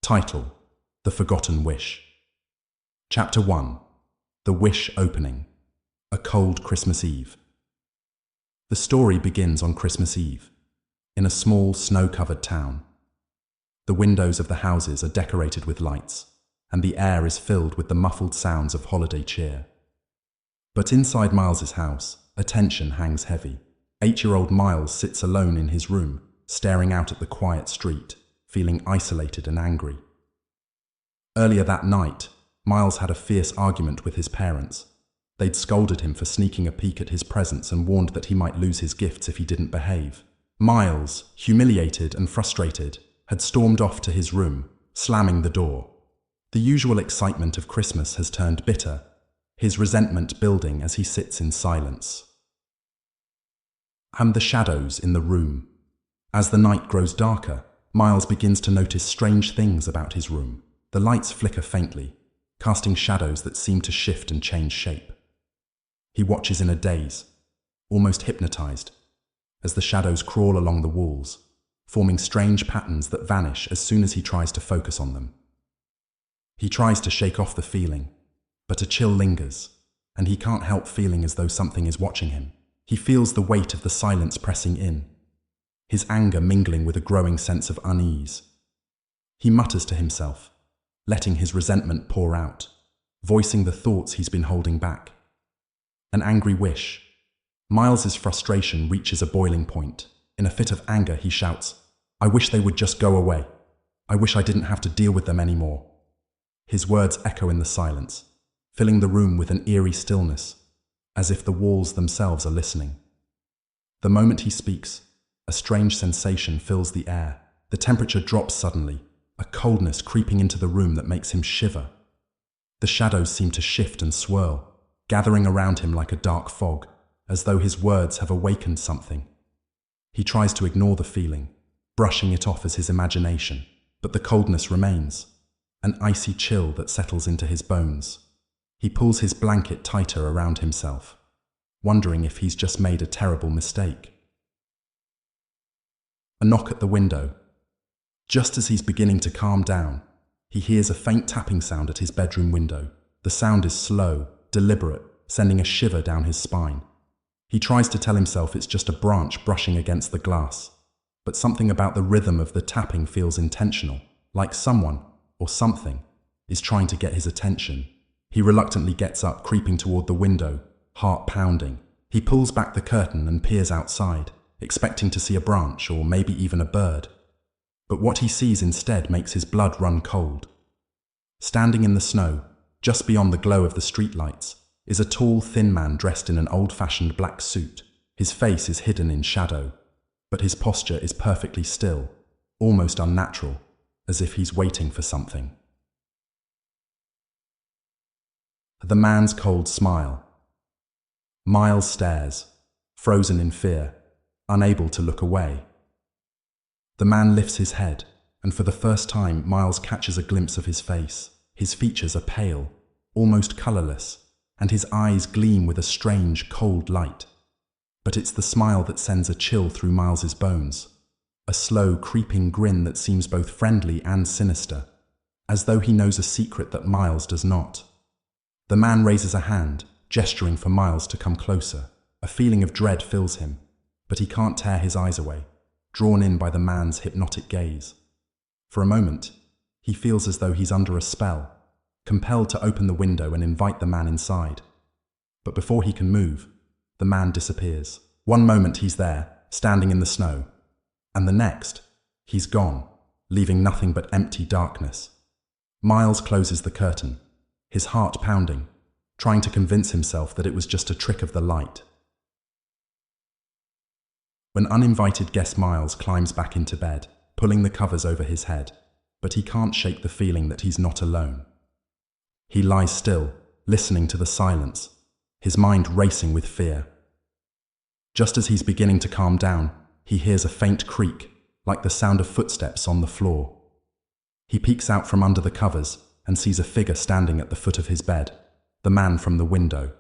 Title: The Forgotten Wish. Chapter 1. The Wish Opening. A Cold Christmas Eve. The story begins on Christmas Eve, in a small, snow-covered town. The windows of the houses are decorated with lights, and the air is filled with the muffled sounds of holiday cheer. But inside Miles's house, a tension hangs heavy. 8-year-old Miles sits alone in his room, staring out at the quiet street, feeling isolated and angry. Earlier that night, Miles had a fierce argument with his parents. They'd scolded him for sneaking a peek at his presents and warned that he might lose his gifts if he didn't behave. Miles, humiliated and frustrated, had stormed off to his room, slamming the door. The usual excitement of Christmas has turned bitter, his resentment building as he sits in silence. And the shadows in the room. As the night grows darker, Miles begins to notice strange things about his room. The lights flicker faintly, casting shadows that seem to shift and change shape. He watches in a daze, almost hypnotized, as the shadows crawl along the walls, forming strange patterns that vanish as soon as he tries to focus on them. He tries to shake off the feeling, but a chill lingers, and he can't help feeling as though something is watching him. He feels the weight of the silence pressing in, his anger mingling with a growing sense of unease. He mutters to himself, letting his resentment pour out, voicing the thoughts he's been holding back. An angry wish. Miles's frustration reaches a boiling point. In a fit of anger, he shouts, "I wish they would just go away. I wish I didn't have to deal with them anymore." His words echo in the silence, filling the room with an eerie stillness, as if the walls themselves are listening. The moment he speaks, a strange sensation fills the air. The temperature drops suddenly, a coldness creeping into the room that makes him shiver. The shadows seem to shift and swirl, gathering around him like a dark fog, as though his words have awakened something. He tries to ignore the feeling, brushing it off as his imagination, but the coldness remains, an icy chill that settles into his bones. He pulls his blanket tighter around himself, wondering if he's just made a terrible mistake. A knock at the window. Just as he's beginning to calm down, he hears a faint tapping sound at his bedroom window. The sound is slow, deliberate, sending a shiver down his spine. He tries to tell himself it's just a branch brushing against the glass, but something about the rhythm of the tapping feels intentional, like someone, or something, is trying to get his attention. He reluctantly gets up, creeping toward the window, heart pounding. He pulls back the curtain and peers outside, expecting to see a branch or maybe even a bird. But what he sees instead makes his blood run cold. Standing in the snow, just beyond the glow of the streetlights, is a tall, thin man dressed in an old-fashioned black suit. His face is hidden in shadow, but his posture is perfectly still, almost unnatural, as if he's waiting for something. The man's cold smile. Miles stares, frozen in fear, unable to look away. The man lifts his head, and for the first time, Miles catches a glimpse of his face. His features are pale, almost colorless, and his eyes gleam with a strange, cold light. But it's the smile that sends a chill through Miles's bones, a slow, creeping grin that seems both friendly and sinister, as though he knows a secret that Miles does not. The man raises a hand, gesturing for Miles to come closer. A feeling of dread fills him, but he can't tear his eyes away, drawn in by the man's hypnotic gaze. For a moment, he feels as though he's under a spell, compelled to open the window and invite the man inside. But before he can move, the man disappears. One moment he's there, standing in the snow, and the next, he's gone, leaving nothing but empty darkness. Miles closes the curtain, his heart pounding, trying to convince himself that it was just a trick of the light. When uninvited guest Miles climbs back into bed, pulling the covers over his head, but he can't shake the feeling that he's not alone. He lies still, listening to the silence, his mind racing with fear. Just as he's beginning to calm down, he hears a faint creak, like the sound of footsteps on the floor. He peeks out from under the covers and sees a figure standing at the foot of his bed, the man from the window.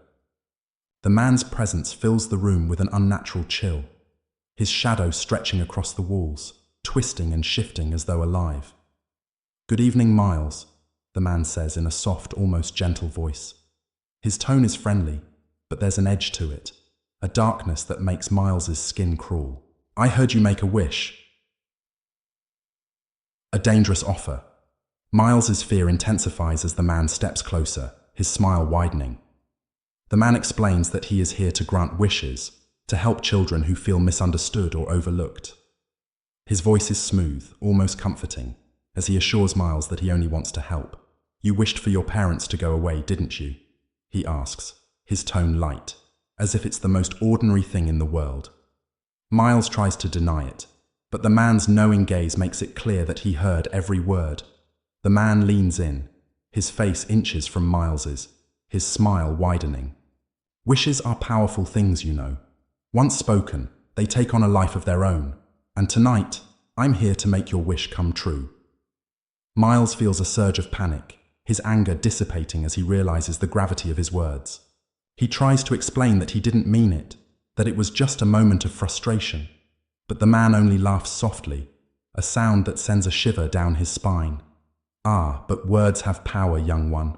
The man's presence fills the room with an unnatural chill, his shadow stretching across the walls, twisting and shifting as though alive. "Good evening, Miles," the man says in a soft, almost gentle voice. His tone is friendly, but there's an edge to it, a darkness that makes Miles's skin crawl. "I heard you make a wish." A dangerous offer. Miles's fear intensifies as the man steps closer, his smile widening. The man explains that he is here to grant wishes, to help children who feel misunderstood or overlooked. His voice is smooth, almost comforting, as he assures Miles that he only wants to help. "You wished for your parents to go away, didn't you?" he asks, his tone light, as if it's the most ordinary thing in the world. Miles tries to deny it, but the man's knowing gaze makes it clear that he heard every word. The man leans in, his face inches from Miles's, his smile widening. "Wishes are powerful things, you know. Once spoken, they take on a life of their own, and tonight, I'm here to make your wish come true." Miles feels a surge of panic, his anger dissipating as he realizes the gravity of his words. He tries to explain that he didn't mean it, that it was just a moment of frustration, but the man only laughs softly, a sound that sends a shiver down his spine. "Ah, but words have power, young one,"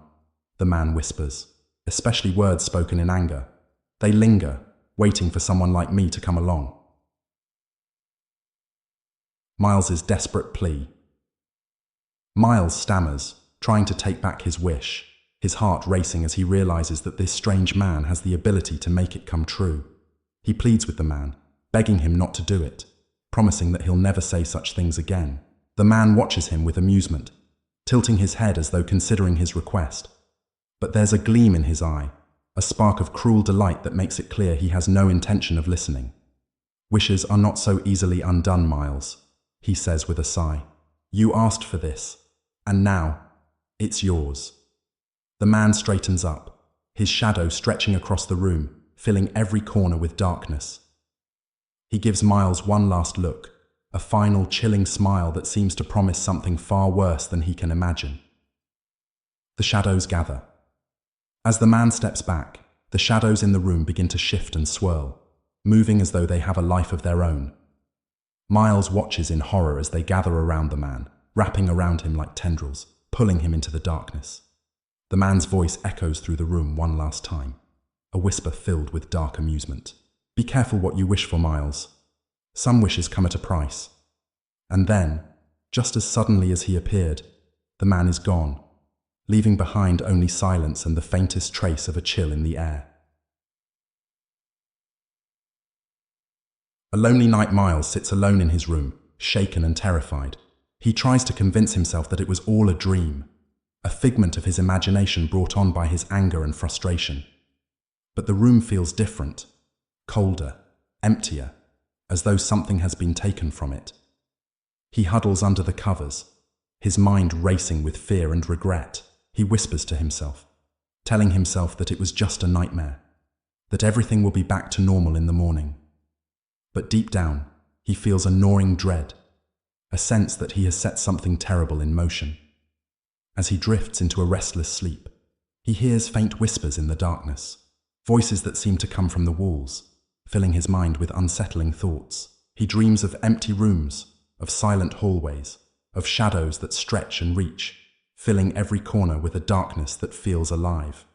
the man whispers, especially words spoken in anger. "They linger, waiting for someone like me to come along." Miles's desperate plea. Miles stammers, trying to take back his wish, his heart racing as he realizes that this strange man has the ability to make it come true. He pleads with the man, begging him not to do it, promising that he'll never say such things again. The man watches him with amusement, tilting his head as though considering his request. But there's a gleam in his eye, a spark of cruel delight that makes it clear he has no intention of listening. "Wishes are not so easily undone, Miles," he says with a sigh. "You asked for this, and now, it's yours." The man straightens up, his shadow stretching across the room, filling every corner with darkness. He gives Miles one last look, a final chilling smile that seems to promise something far worse than he can imagine. The shadows gather. As the man steps back, the shadows in the room begin to shift and swirl, moving as though they have a life of their own. Miles watches in horror as they gather around the man, wrapping around him like tendrils, pulling him into the darkness. The man's voice echoes through the room one last time, a whisper filled with dark amusement. "Be careful what you wish for, Miles. Some wishes come at a price." And then, just as suddenly as he appeared, the man is gone, leaving behind only silence and the faintest trace of a chill in the air. A lonely night, Miles sits alone in his room, shaken and terrified. He tries to convince himself that it was all a dream, a figment of his imagination brought on by his anger and frustration. But the room feels different, colder, emptier, as though something has been taken from it. He huddles under the covers, his mind racing with fear and regret. He whispers to himself, telling himself that it was just a nightmare, that everything will be back to normal in the morning. But deep down, he feels a gnawing dread, a sense that he has set something terrible in motion. As he drifts into a restless sleep, he hears faint whispers in the darkness, voices that seem to come from the walls, filling his mind with unsettling thoughts. He dreams of empty rooms, of silent hallways, of shadows that stretch and reach, filling every corner with a darkness that feels alive.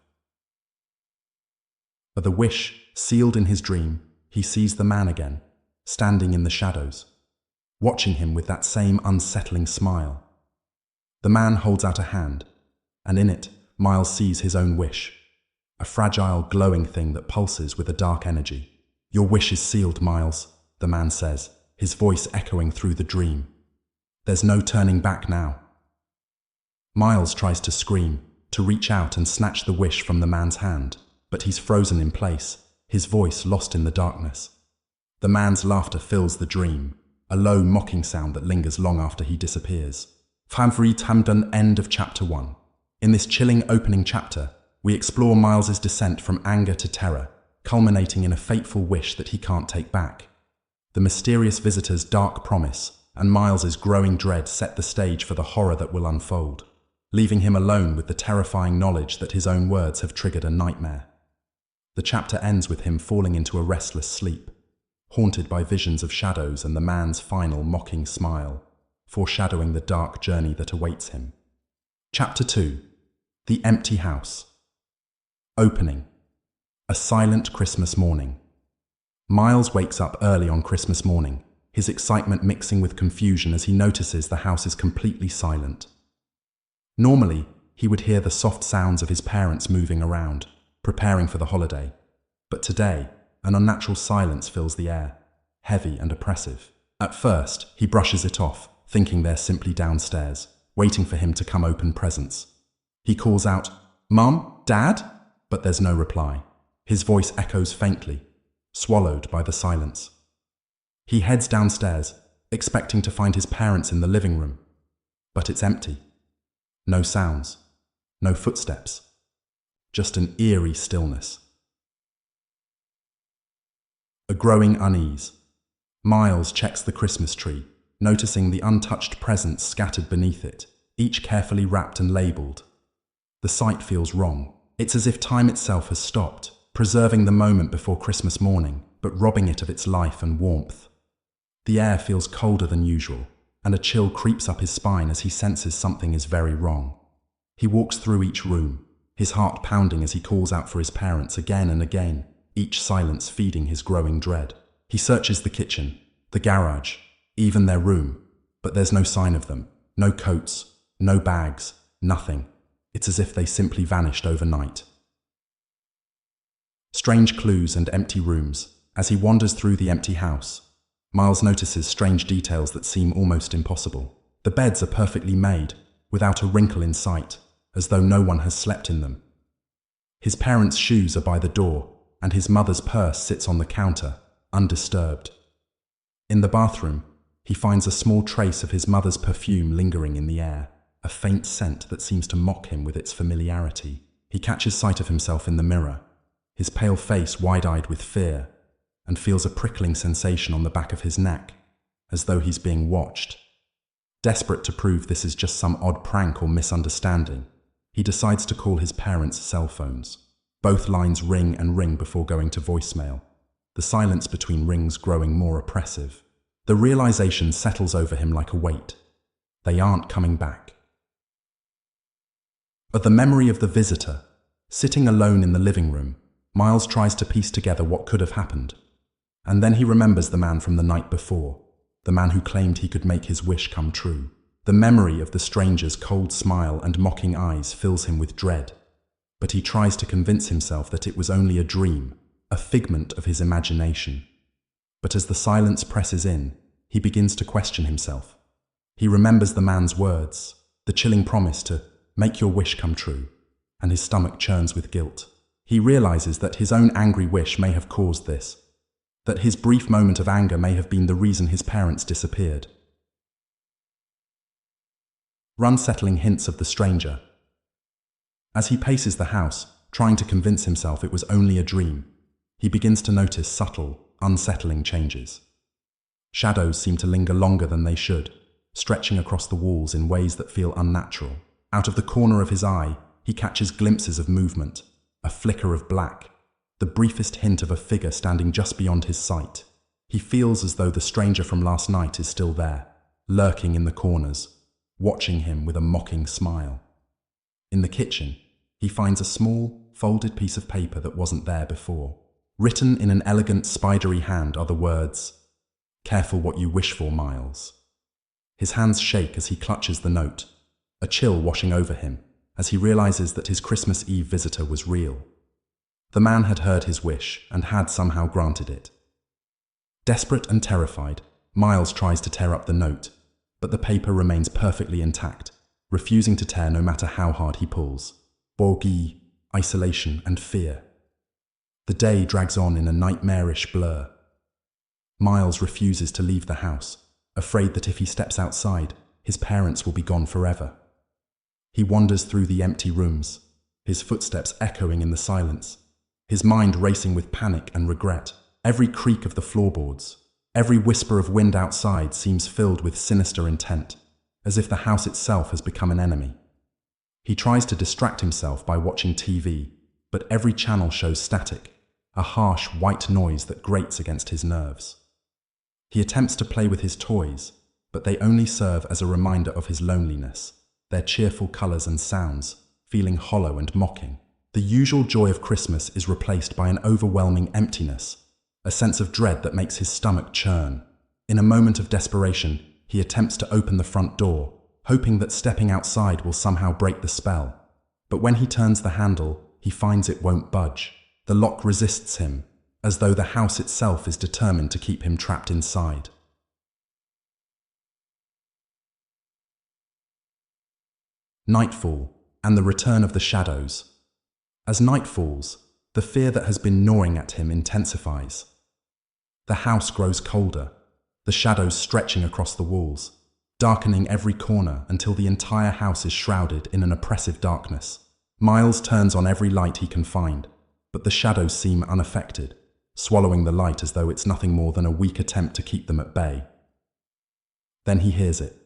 But the wish, sealed in his dream, he sees the man again, standing in the shadows, watching him with that same unsettling smile. The man holds out a hand, and in it, Miles sees his own wish, a fragile, glowing thing that pulses with a dark energy. "Your wish is sealed, Miles," the man says, his voice echoing through the dream. "There's no turning back now." Miles tries to scream, to reach out and snatch the wish from the man's hand, but he's frozen in place, his voice lost in the darkness. The man's laughter fills the dream, a low, mocking sound that lingers long after he disappears. End of chapter 1. In this chilling opening chapter, we explore Miles's descent from anger to terror, culminating in a fateful wish that he can't take back. The mysterious visitor's dark promise and Miles's growing dread set the stage for the horror that will unfold, leaving him alone with the terrifying knowledge that his own words have triggered a nightmare. The chapter ends with him falling into a restless sleep, haunted by visions of shadows and the man's final mocking smile. foreshadowing the dark journey that awaits him. Chapter 2. The Empty House. Opening. A silent Christmas morning. Miles wakes up early on Christmas morning, his excitement mixing with confusion as he notices the house is completely silent. Normally, he would hear the soft sounds of his parents moving around, preparing for the holiday. But today, an unnatural silence fills the air, heavy and oppressive. At first, he brushes it off, thinking they're simply downstairs, waiting for him to come open presents. He calls out, "Mum? Dad?" But there's no reply. His voice echoes faintly, swallowed by the silence. He heads downstairs, expecting to find his parents in the living room. But it's empty. No sounds, no footsteps, just an eerie stillness. A growing unease. Miles checks the Christmas tree, noticing the untouched presents scattered beneath it, each carefully wrapped and labeled. The sight feels wrong. It's as if time itself has stopped, preserving the moment before Christmas morning, but robbing it of its life and warmth. The air feels colder than usual, and a chill creeps up his spine as he senses something is very wrong. He walks through each room, his heart pounding as he calls out for his parents again and again, each silence feeding his growing dread. He searches the kitchen, the garage, even their room, but there's no sign of them. No coats, no bags, nothing. It's as if they simply vanished overnight. Strange clues and empty rooms. As he wanders through the empty house, Miles notices strange details that seem almost impossible. The beds are perfectly made, without a wrinkle in sight, as though no one has slept in them. His parents' shoes are by the door, and his mother's purse sits on the counter, undisturbed. In the bathroom, he finds a small trace of his mother's perfume lingering in the air, a faint scent that seems to mock him with its familiarity. He catches sight of himself in the mirror, his pale face wide-eyed with fear, and feels a prickling sensation on the back of his neck, as though he's being watched. Desperate to prove this is just some odd prank or misunderstanding, he decides to call his parents' cell phones. Both lines ring and ring before going to voicemail, the silence between rings growing more oppressive. The realization settles over him like a weight. They aren't coming back. At the memory of the visitor, sitting alone in the living room, Miles tries to piece together what could have happened. And then he remembers the man from the night before, the man who claimed he could make his wish come true. The memory of the stranger's cold smile and mocking eyes fills him with dread. But he tries to convince himself that it was only a dream, a figment of his imagination. But as the silence presses in, he begins to question himself. He remembers the man's words, the chilling promise to make your wish come true, and his stomach churns with guilt. He realizes that his own angry wish may have caused this, that his brief moment of anger may have been the reason his parents disappeared. Unsettling hints of the stranger. As he paces the house, trying to convince himself it was only a dream, he begins to notice subtle, unsettling changes. Shadows seem to linger longer than they should, stretching across the walls in ways that feel unnatural. Out of the corner of his eye, he catches glimpses of movement, a flicker of black, the briefest hint of a figure standing just beyond his sight. He feels as though the stranger from last night is still there, lurking in the corners, watching him with a mocking smile. In the kitchen, he finds a small, folded piece of paper that wasn't there before. Written in an elegant, spidery hand are the words, "Careful what you wish for, Miles." His hands shake as he clutches the note, a chill washing over him as he realizes that his Christmas Eve visitor was real. The man had heard his wish and had somehow granted it. Desperate and terrified, Miles tries to tear up the note, but the paper remains perfectly intact, refusing to tear no matter how hard he pulls. Bogey, isolation, and fear. The day drags on in a nightmarish blur. Miles refuses to leave the house, afraid that if he steps outside, his parents will be gone forever. He wanders through the empty rooms, his footsteps echoing in the silence, his mind racing with panic and regret. Every creak of the floorboards, every whisper of wind outside seems filled with sinister intent, as if the house itself has become an enemy. He tries to distract himself by watching TV, but every channel shows static, a harsh white noise that grates against his nerves. He attempts to play with his toys, but they only serve as a reminder of his loneliness, their cheerful colors and sounds, feeling hollow and mocking. The usual joy of Christmas is replaced by an overwhelming emptiness, a sense of dread that makes his stomach churn. In a moment of desperation, he attempts to open the front door, hoping that stepping outside will somehow break the spell. But when he turns the handle, he finds it won't budge. The lock resists him, as though the house itself is determined to keep him trapped inside. Nightfall, and the return of the shadows. As night falls, the fear that has been gnawing at him intensifies. The house grows colder, the shadows stretching across the walls, darkening every corner until the entire house is shrouded in an oppressive darkness. Miles turns on every light he can find, but the shadows seem unaffected, swallowing the light as though it's nothing more than a weak attempt to keep them at bay. Then he hears it.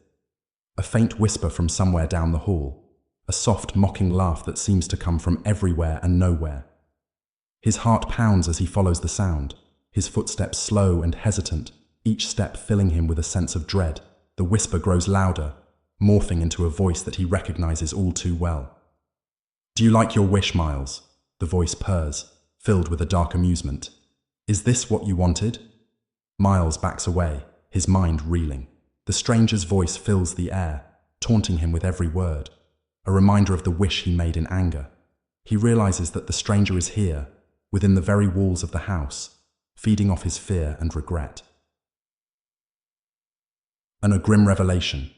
A faint whisper from somewhere down the hall, a soft, mocking laugh that seems to come from everywhere and nowhere. His heart pounds as he follows the sound, his footsteps slow and hesitant, each step filling him with a sense of dread. The whisper grows louder, morphing into a voice that he recognizes all too well. "Do you like your wish, Miles?" the voice purrs, filled with a dark amusement. "Is this what you wanted?" Miles backs away, his mind reeling. The stranger's voice fills the air, taunting him with every word, a reminder of the wish he made in anger. He realizes that the stranger is here, within the very walls of the house, feeding off his fear and regret. And a grim revelation.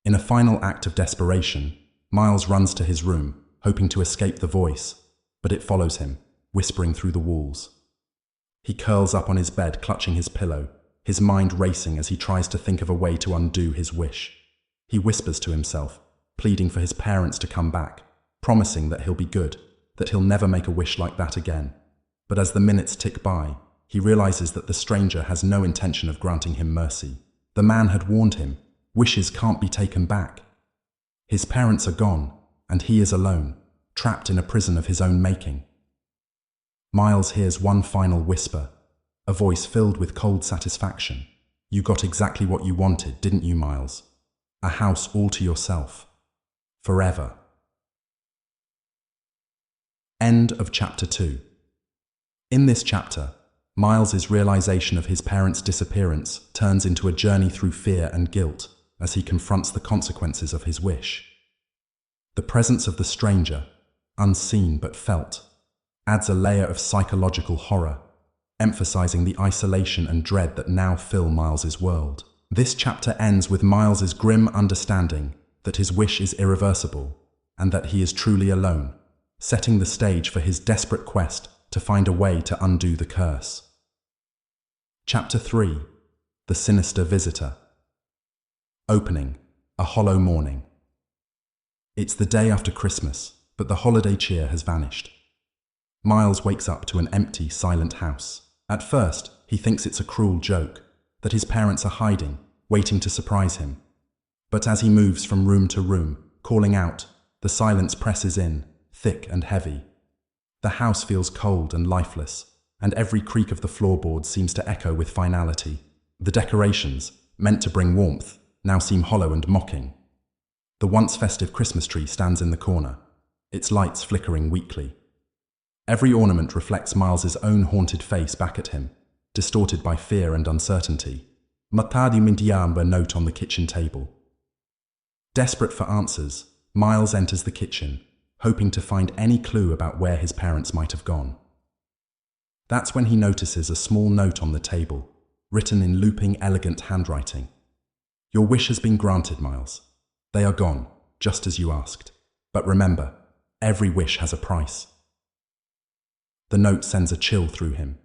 In a final act of desperation, Miles runs to his room, hoping to escape the voice, but it follows him, whispering through the walls. He curls up on his bed, clutching his pillow, his mind racing as he tries to think of a way to undo his wish. He whispers to himself, pleading for his parents to come back, promising that he'll be good, that he'll never make a wish like that again. But as the minutes tick by, he realizes that the stranger has no intention of granting him mercy. The man had warned him, wishes can't be taken back. His parents are gone, and he is alone, trapped in a prison of his own making. Miles hears one final whisper, a voice filled with cold satisfaction. "You got exactly what you wanted, didn't you, Miles? A house all to yourself. Forever." End of chapter 2. In this chapter, Miles's realization of his parents' disappearance turns into a journey through fear and guilt as he confronts the consequences of his wish. The presence of the stranger, unseen but felt, adds a layer of psychological horror, emphasizing the isolation and dread that now fill Miles's world. This chapter ends with Miles's grim understanding that his wish is irreversible and that he is truly alone, setting the stage for his desperate quest to find a way to undo the curse. Chapter 3. The Sinister Visitor. Opening. A hollow morning. It's the day after Christmas, but the holiday cheer has vanished. Miles wakes up to an empty, silent house. At first, he thinks it's a cruel joke, that his parents are hiding, waiting to surprise him. But as he moves from room to room, calling out, the silence presses in, thick and heavy. The house feels cold and lifeless, and every creak of the floorboards seems to echo with finality. The decorations, meant to bring warmth, now seem hollow and mocking. The once festive Christmas tree stands in the corner, its lights flickering weakly. Every ornament reflects Miles's own haunted face back at him, distorted by fear and uncertainty. Matadi Mintiamba note on the kitchen table. Desperate for answers, Miles enters the kitchen, hoping to find any clue about where his parents might have gone. That's when he notices a small note on the table, written in looping, elegant handwriting. "Your wish has been granted, Miles. They are gone, just as you asked. But remember, every wish has a price." The note sends a chill through him.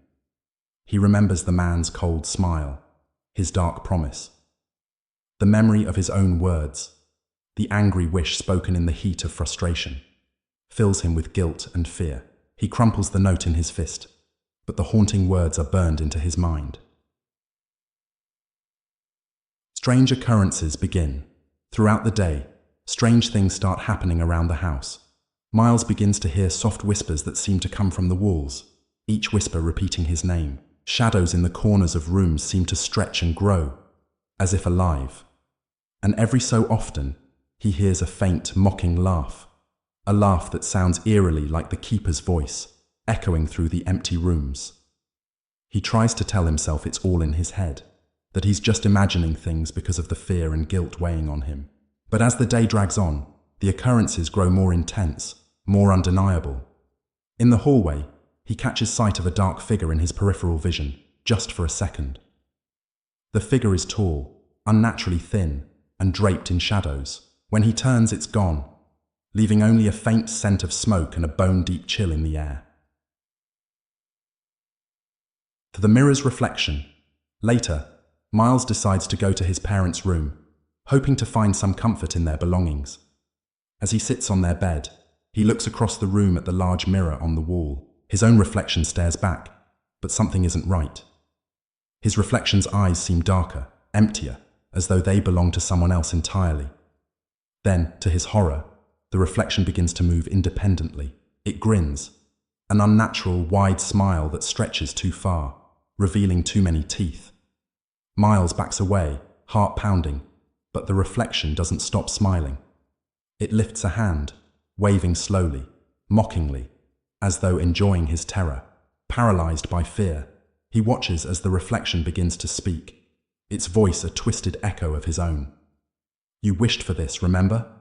He remembers the man's cold smile, his dark promise, the memory of his own words, the angry wish spoken in the heat of frustration, fills him with guilt and fear. He crumples the note in his fist, but the haunting words are burned into his mind. Strange occurrences begin. Throughout the day, strange things start happening around the house. Miles begins to hear soft whispers that seem to come from the walls, each whisper repeating his name. Shadows in the corners of rooms seem to stretch and grow, as if alive, And every so often, he hears a faint, mocking laugh, a laugh that sounds eerily like the keeper's voice, echoing through the empty rooms. He tries to tell himself it's all in his head, that he's just imagining things because of the fear and guilt weighing on him. But as the day drags on, the occurrences grow more intense, more undeniable. In the hallway, he catches sight of a dark figure in his peripheral vision, just for a second. The figure is tall, unnaturally thin, and draped in shadows. When he turns, it's gone, leaving only a faint scent of smoke and a bone-deep chill in the air. To the mirror's reflection. Later, Miles decides to go to his parents' room, hoping to find some comfort in their belongings. As he sits on their bed, he looks across the room at the large mirror on the wall. His own reflection stares back, but something isn't right. His reflection's eyes seem darker, emptier, as though they belong to someone else entirely. Then, to his horror, the reflection begins to move independently. It grins, an unnatural, wide smile that stretches too far, revealing too many teeth. Miles backs away, heart pounding, but the reflection doesn't stop smiling. It lifts a hand, waving slowly, mockingly, as though enjoying his terror. Paralyzed by fear, he watches as the reflection begins to speak, its voice a twisted echo of his own. "You wished for this, remember?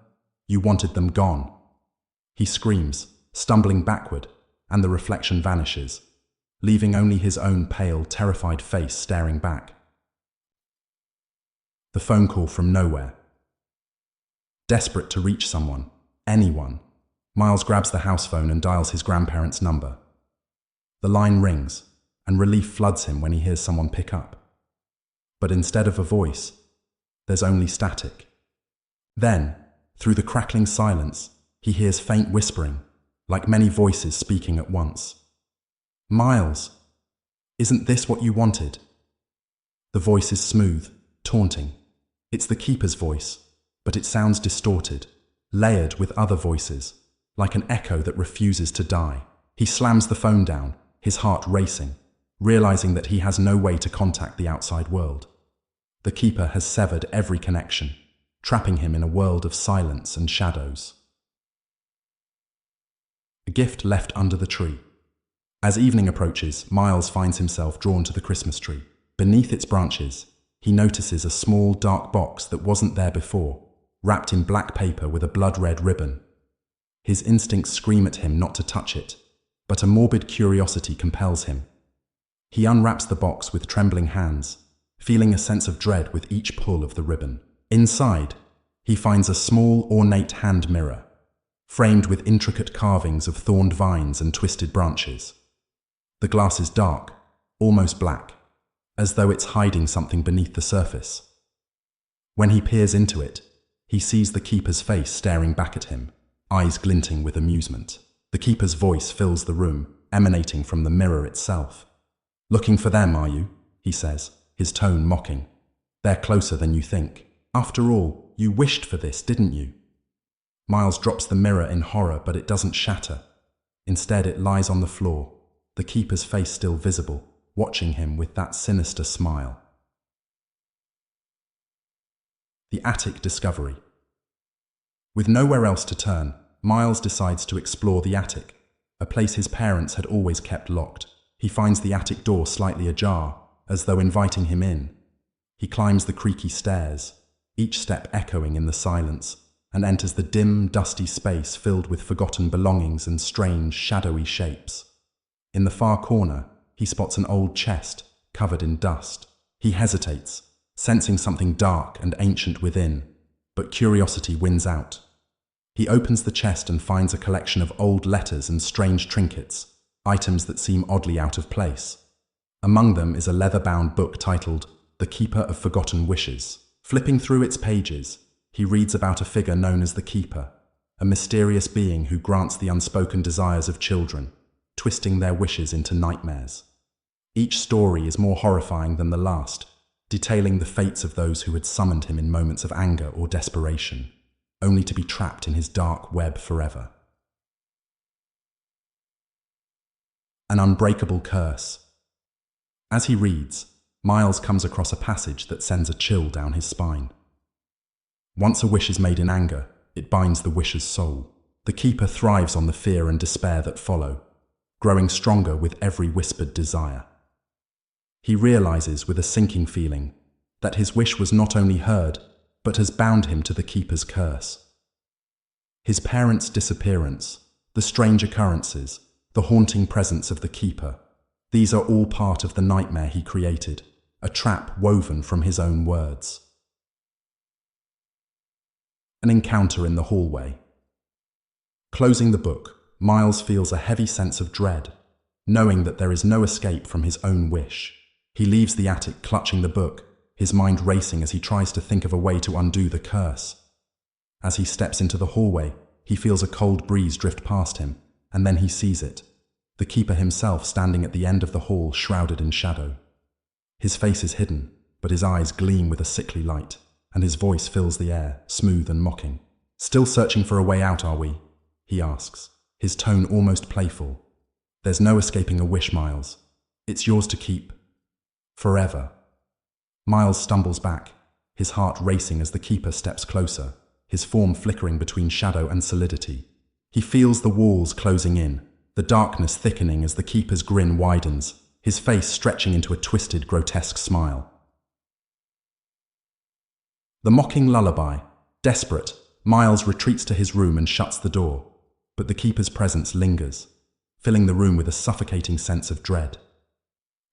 You wanted them gone." He screams, stumbling backward, and the reflection vanishes, leaving only his own pale, terrified face staring back. The phone call from nowhere. Desperate to reach someone, anyone, Miles grabs the house phone and dials his grandparents' number. The line rings, and relief floods him when he hears someone pick up. But instead of a voice, there's only static. Then, through the crackling silence, he hears faint whispering, like many voices speaking at once. "Miles, isn't this what you wanted?" The voice is smooth, taunting. It's the keeper's voice, but it sounds distorted, layered with other voices, like an echo that refuses to die. He slams the phone down, his heart racing, realizing that he has no way to contact the outside world. The keeper has severed every connection, trapping him in a world of silence and shadows. A gift left under the tree. As evening approaches, Miles finds himself drawn to the Christmas tree. Beneath its branches, he notices a small, dark box that wasn't there before, wrapped in black paper with a blood-red ribbon. His instincts scream at him not to touch it, but a morbid curiosity compels him. He unwraps the box with trembling hands, feeling a sense of dread with each pull of the ribbon. Inside, he finds a small, ornate hand mirror, framed with intricate carvings of thorned vines and twisted branches. The glass is dark, almost black, as though it's hiding something beneath the surface. When he peers into it, he sees the keeper's face staring back at him, eyes glinting with amusement. The keeper's voice fills the room, emanating from the mirror itself. "Looking for them, are you?" he says, his tone mocking. "They're closer than you think. After all, you wished for this, didn't you?" Miles drops the mirror in horror, but it doesn't shatter. Instead, it lies on the floor, the keeper's face still visible, watching him with that sinister smile. The attic discovery. With nowhere else to turn, Miles decides to explore the attic, a place his parents had always kept locked. He finds the attic door slightly ajar, as though inviting him in. He climbs the creaky stairs, each step echoing in the silence, and enters the dim, dusty space filled with forgotten belongings and strange, shadowy shapes. In the far corner, he spots an old chest, covered in dust. He hesitates, sensing something dark and ancient within, but curiosity wins out. He opens the chest and finds a collection of old letters and strange trinkets, items that seem oddly out of place. Among them is a leather-bound book titled The Keeper of Forgotten Wishes. Flipping through its pages, he reads about a figure known as the Keeper, a mysterious being who grants the unspoken desires of children, twisting their wishes into nightmares. Each story is more horrifying than the last, detailing the fates of those who had summoned him in moments of anger or desperation, only to be trapped in his dark web forever. An unbreakable curse. As he reads, Miles comes across a passage that sends a chill down his spine. Once a wish is made in anger, it binds the wisher's soul. The keeper thrives on the fear and despair that follow, growing stronger with every whispered desire. He realizes with a sinking feeling that his wish was not only heard, but has bound him to the keeper's curse. His parents' disappearance, the strange occurrences, the haunting presence of the keeper, these are all part of the nightmare he created, a trap woven from his own words. An encounter in the hallway. Closing the book, Miles feels a heavy sense of dread, knowing that there is no escape from his own wish. He leaves the attic clutching the book, his mind racing as he tries to think of a way to undo the curse. As he steps into the hallway, he feels a cold breeze drift past him, and then he sees it, the keeper himself standing at the end of the hall shrouded in shadow. His face is hidden, but his eyes gleam with a sickly light, and his voice fills the air, smooth and mocking. "Still searching for a way out, are we?" he asks, his tone almost playful. "There's no escaping a wish, Miles. It's yours to keep. Forever." Miles stumbles back, his heart racing as the keeper steps closer, his form flickering between shadow and solidity. He feels the walls closing in, the darkness thickening as the keeper's grin widens, his face stretching into a twisted, grotesque smile. The mocking lullaby. Desperate, Miles retreats to his room and shuts the door, but the keeper's presence lingers, filling the room with a suffocating sense of dread.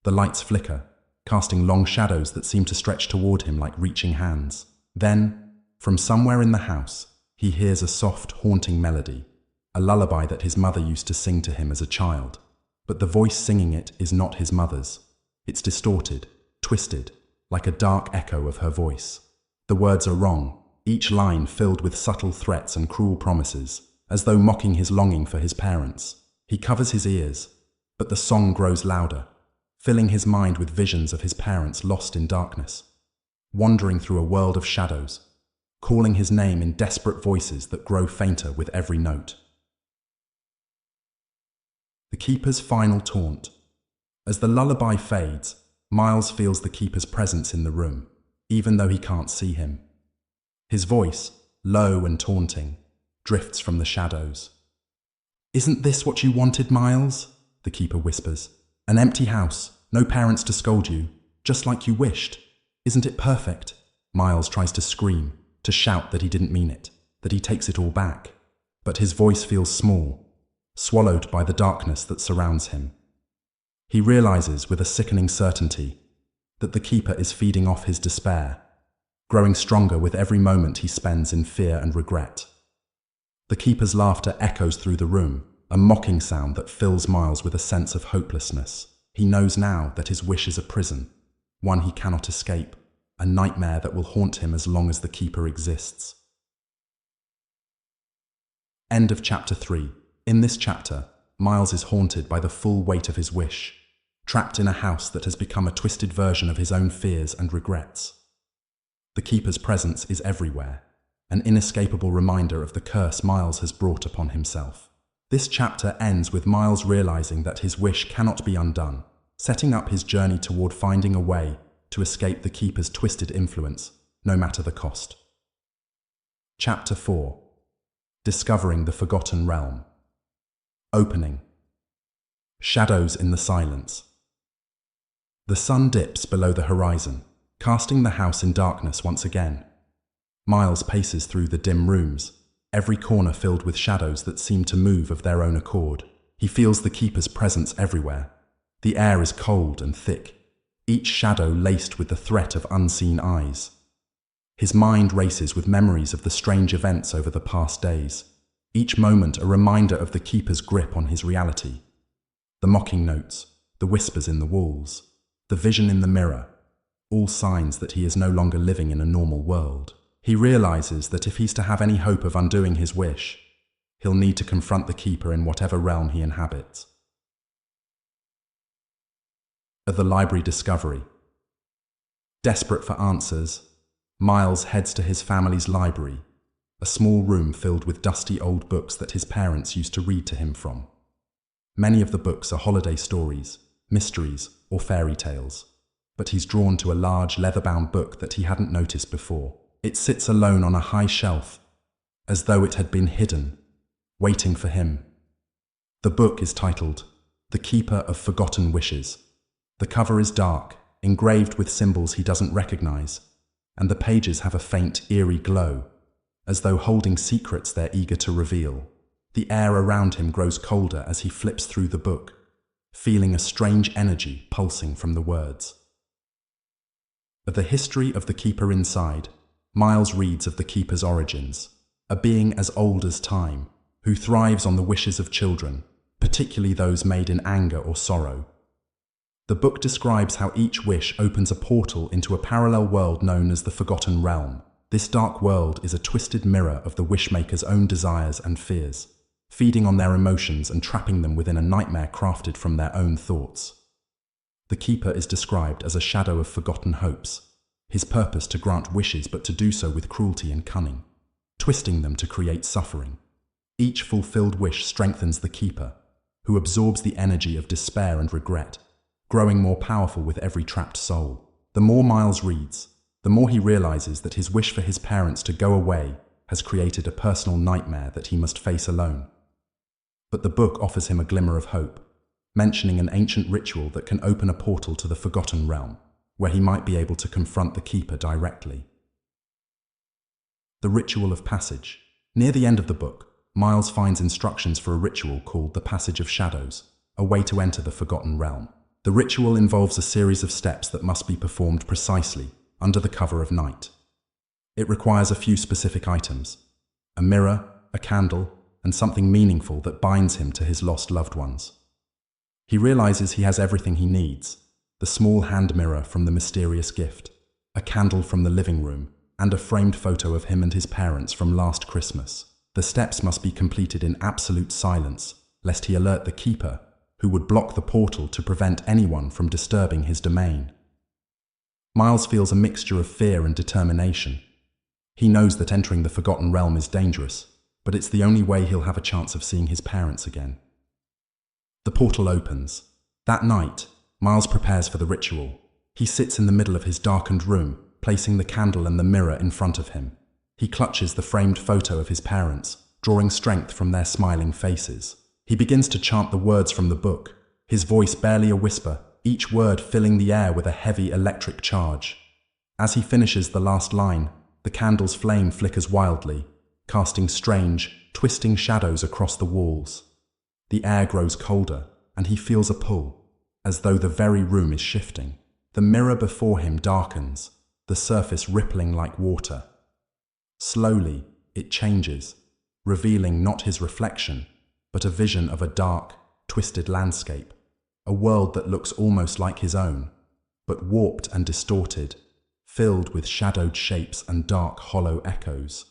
The lights flicker, casting long shadows that seem to stretch toward him like reaching hands. Then, from somewhere in the house, he hears a soft, haunting melody, a lullaby that his mother used to sing to him as a child. But the voice singing it is not his mother's. It's distorted, twisted, like a dark echo of her voice. The words are wrong, each line filled with subtle threats and cruel promises, as though mocking his longing for his parents. He covers his ears, but the song grows louder, filling his mind with visions of his parents lost in darkness, wandering through a world of shadows, calling his name in desperate voices that grow fainter with every note. The keeper's final taunt. As the lullaby fades, Miles feels the keeper's presence in the room, even though he can't see him. His voice, low and taunting, drifts from the shadows. "Isn't this what you wanted, Miles?" the keeper whispers. "An empty house, no parents to scold you, just like you wished. Isn't it perfect?" Miles tries to scream, to shout that he didn't mean it, that he takes it all back. But his voice feels small, swallowed by the darkness that surrounds him. He realizes with a sickening certainty that the keeper is feeding off his despair, growing stronger with every moment he spends in fear and regret. The keeper's laughter echoes through the room, a mocking sound that fills Miles with a sense of hopelessness. He knows now that his wish is a prison, one he cannot escape, a nightmare that will haunt him as long as the keeper exists. End of chapter 3. In this chapter, Miles is haunted by the full weight of his wish, trapped in a house that has become a twisted version of his own fears and regrets. The keeper's presence is everywhere, an inescapable reminder of the curse Miles has brought upon himself. This chapter ends with Miles realizing that his wish cannot be undone, setting up his journey toward finding a way to escape the keeper's twisted influence, no matter the cost. Chapter 4. Discovering the Forgotten Realm. Opening. Shadows in the silence. The sun dips below the horizon, casting the house in darkness once again. Miles paces through the dim rooms, every corner filled with shadows that seem to move of their own accord. He feels the keeper's presence everywhere. The air is cold and thick, each shadow laced with the threat of unseen eyes. His mind races with memories of the strange events over the past days, each moment a reminder of the keeper's grip on his reality. The mocking notes, the whispers in the walls, the vision in the mirror, all signs that he is no longer living in a normal world. He realizes that if he's to have any hope of undoing his wish, he'll need to confront the keeper in whatever realm he inhabits. At the library discovery. Desperate for answers, Miles heads to his family's library, a small room filled with dusty old books that his parents used to read to him from. Many of the books are holiday stories, mysteries, or fairy tales, but he's drawn to a large leather-bound book that he hadn't noticed before. It sits alone on a high shelf, as though it had been hidden, waiting for him. The book is titled The Keeper of Forgotten Wishes. The cover is dark, engraved with symbols he doesn't recognize, and the pages have a faint, eerie glow, as though holding secrets they're eager to reveal. The air around him grows colder as he flips through the book, feeling a strange energy pulsing from the words. Of the history of the Keeper inside, Miles reads of the Keeper's origins, a being as old as time, who thrives on the wishes of children, particularly those made in anger or sorrow. The book describes how each wish opens a portal into a parallel world known as the Forgotten Realm. This dark world is a twisted mirror of the wishmaker's own desires and fears, feeding on their emotions and trapping them within a nightmare crafted from their own thoughts. The Keeper is described as a shadow of forgotten hopes, his purpose to grant wishes but to do so with cruelty and cunning, twisting them to create suffering. Each fulfilled wish strengthens the Keeper, who absorbs the energy of despair and regret, growing more powerful with every trapped soul. The more Miles reads, the more he realizes that his wish for his parents to go away has created a personal nightmare that he must face alone. But the book offers him a glimmer of hope, mentioning an ancient ritual that can open a portal to the Forgotten Realm, where he might be able to confront the Keeper directly. The Ritual of Passage. Near the end of the book, Miles finds instructions for a ritual called the Passage of Shadows, a way to enter the Forgotten Realm. The ritual involves a series of steps that must be performed precisely, under the cover of night. It requires a few specific items: a mirror, a candle, and something meaningful that binds him to his lost loved ones. He realizes he has everything he needs: the small hand mirror from the mysterious gift, a candle from the living room, and a framed photo of him and his parents from last Christmas. The steps must be completed in absolute silence, lest he alert the Keeper, who would block the portal to prevent anyone from disturbing his domain. Miles feels a mixture of fear and determination. He knows that entering the Forgotten Realm is dangerous, but it's the only way he'll have a chance of seeing his parents again. The portal opens. That night, Miles prepares for the ritual. He sits in the middle of his darkened room, placing the candle and the mirror in front of him. He clutches the framed photo of his parents, drawing strength from their smiling faces. He begins to chant the words from the book, his voice barely a whisper, each word filling the air with a heavy electric charge. As he finishes the last line, the candle's flame flickers wildly, casting strange, twisting shadows across the walls. The air grows colder, and he feels a pull, as though the very room is shifting. The mirror before him darkens, the surface rippling like water. Slowly, it changes, revealing not his reflection, but a vision of a dark, twisted landscape, a world that looks almost like his own, but warped and distorted, filled with shadowed shapes and dark, hollow echoes.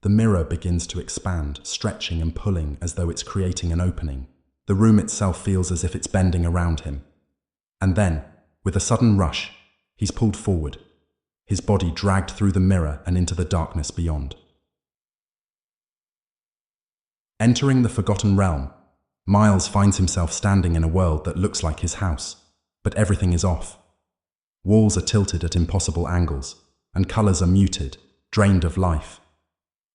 The mirror begins to expand, stretching and pulling as though it's creating an opening. The room itself feels as if it's bending around him. And then, with a sudden rush, he's pulled forward, his body dragged through the mirror and into the darkness beyond. Entering the Forgotten Realm, Miles finds himself standing in a world that looks like his house, but everything is off. Walls are tilted at impossible angles, and colors are muted, drained of life.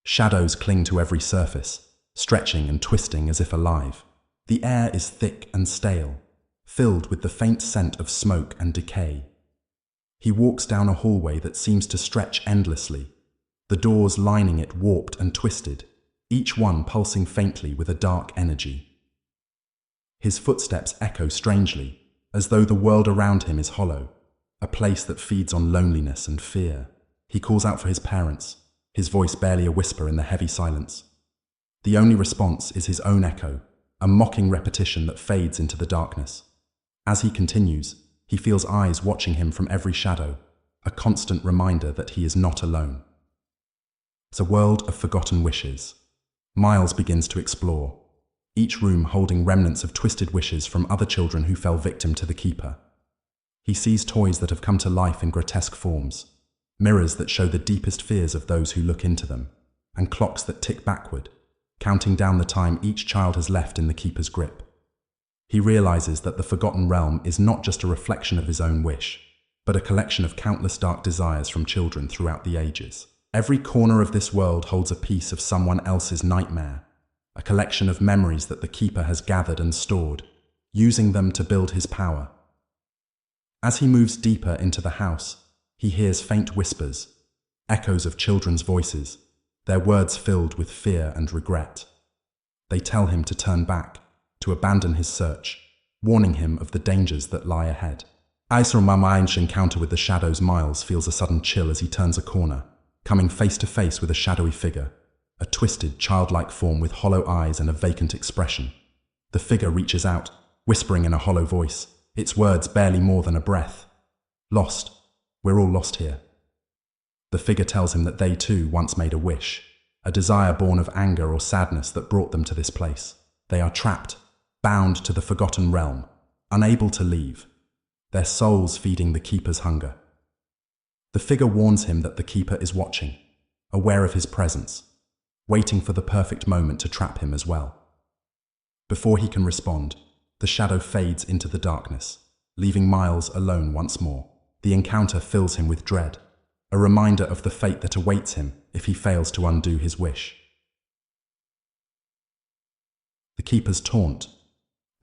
Shadows cling to every surface, stretching and twisting as if alive. The air is thick and stale, filled with the faint scent of smoke and decay. He walks down a hallway that seems to stretch endlessly, the doors lining it warped and twisted, each one pulsing faintly with a dark energy. His footsteps echo strangely, as though the world around him is hollow, a place that feeds on loneliness and fear. He calls out for his parents, his voice barely a whisper in the heavy silence. The only response is his own echo, a mocking repetition that fades into the darkness. As he continues, he feels eyes watching him from every shadow, a constant reminder that he is not alone. It's a world of forgotten wishes. Miles begins to explore, each room holding remnants of twisted wishes from other children who fell victim to the Keeper. He sees toys that have come to life in grotesque forms, mirrors that show the deepest fears of those who look into them, and clocks that tick backward, counting down the time each child has left in the Keeper's grip. He realizes that the Forgotten Realm is not just a reflection of his own wish, but a collection of countless dark desires from children throughout the ages. Every corner of this world holds a piece of someone else's nightmare, a collection of memories that the Keeper has gathered and stored, using them to build his power. As he moves deeper into the house, he hears faint whispers, echoes of children's voices, their words filled with fear and regret. They tell him to turn back, to abandon his search, warning him of the dangers that lie ahead. Aisra Mamain's encounter with the shadows. Miles feels a sudden chill as he turns a corner, coming face to face with a shadowy figure, a twisted, childlike form with hollow eyes and a vacant expression. The figure reaches out, whispering in a hollow voice, its words barely more than a breath. Lost. We're all lost here. The figure tells him that they too once made a wish, a desire born of anger or sadness that brought them to this place. They are trapped, bound to the forgotten realm, unable to leave, their souls feeding the Keeper's hunger. The figure warns him that the Keeper is watching, aware of his presence, waiting for the perfect moment to trap him as well. Before he can respond, the shadow fades into the darkness, leaving Miles alone once more. The encounter fills him with dread, a reminder of the fate that awaits him if he fails to undo his wish. The Keeper's taunt.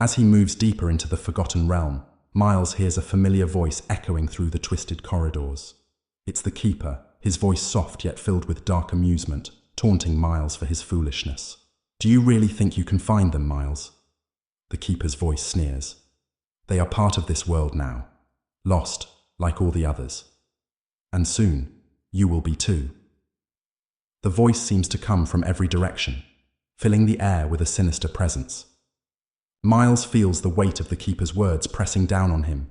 As he moves deeper into the forgotten realm, Miles hears a familiar voice echoing through the twisted corridors. It's the Keeper, his voice soft yet filled with dark amusement, taunting Miles for his foolishness. Do you really think you can find them, Miles? The Keeper's voice sneers. They are part of this world now, lost like all the others. And soon, you will be too. The voice seems to come from every direction, filling the air with a sinister presence. Miles feels the weight of the Keeper's words pressing down on him,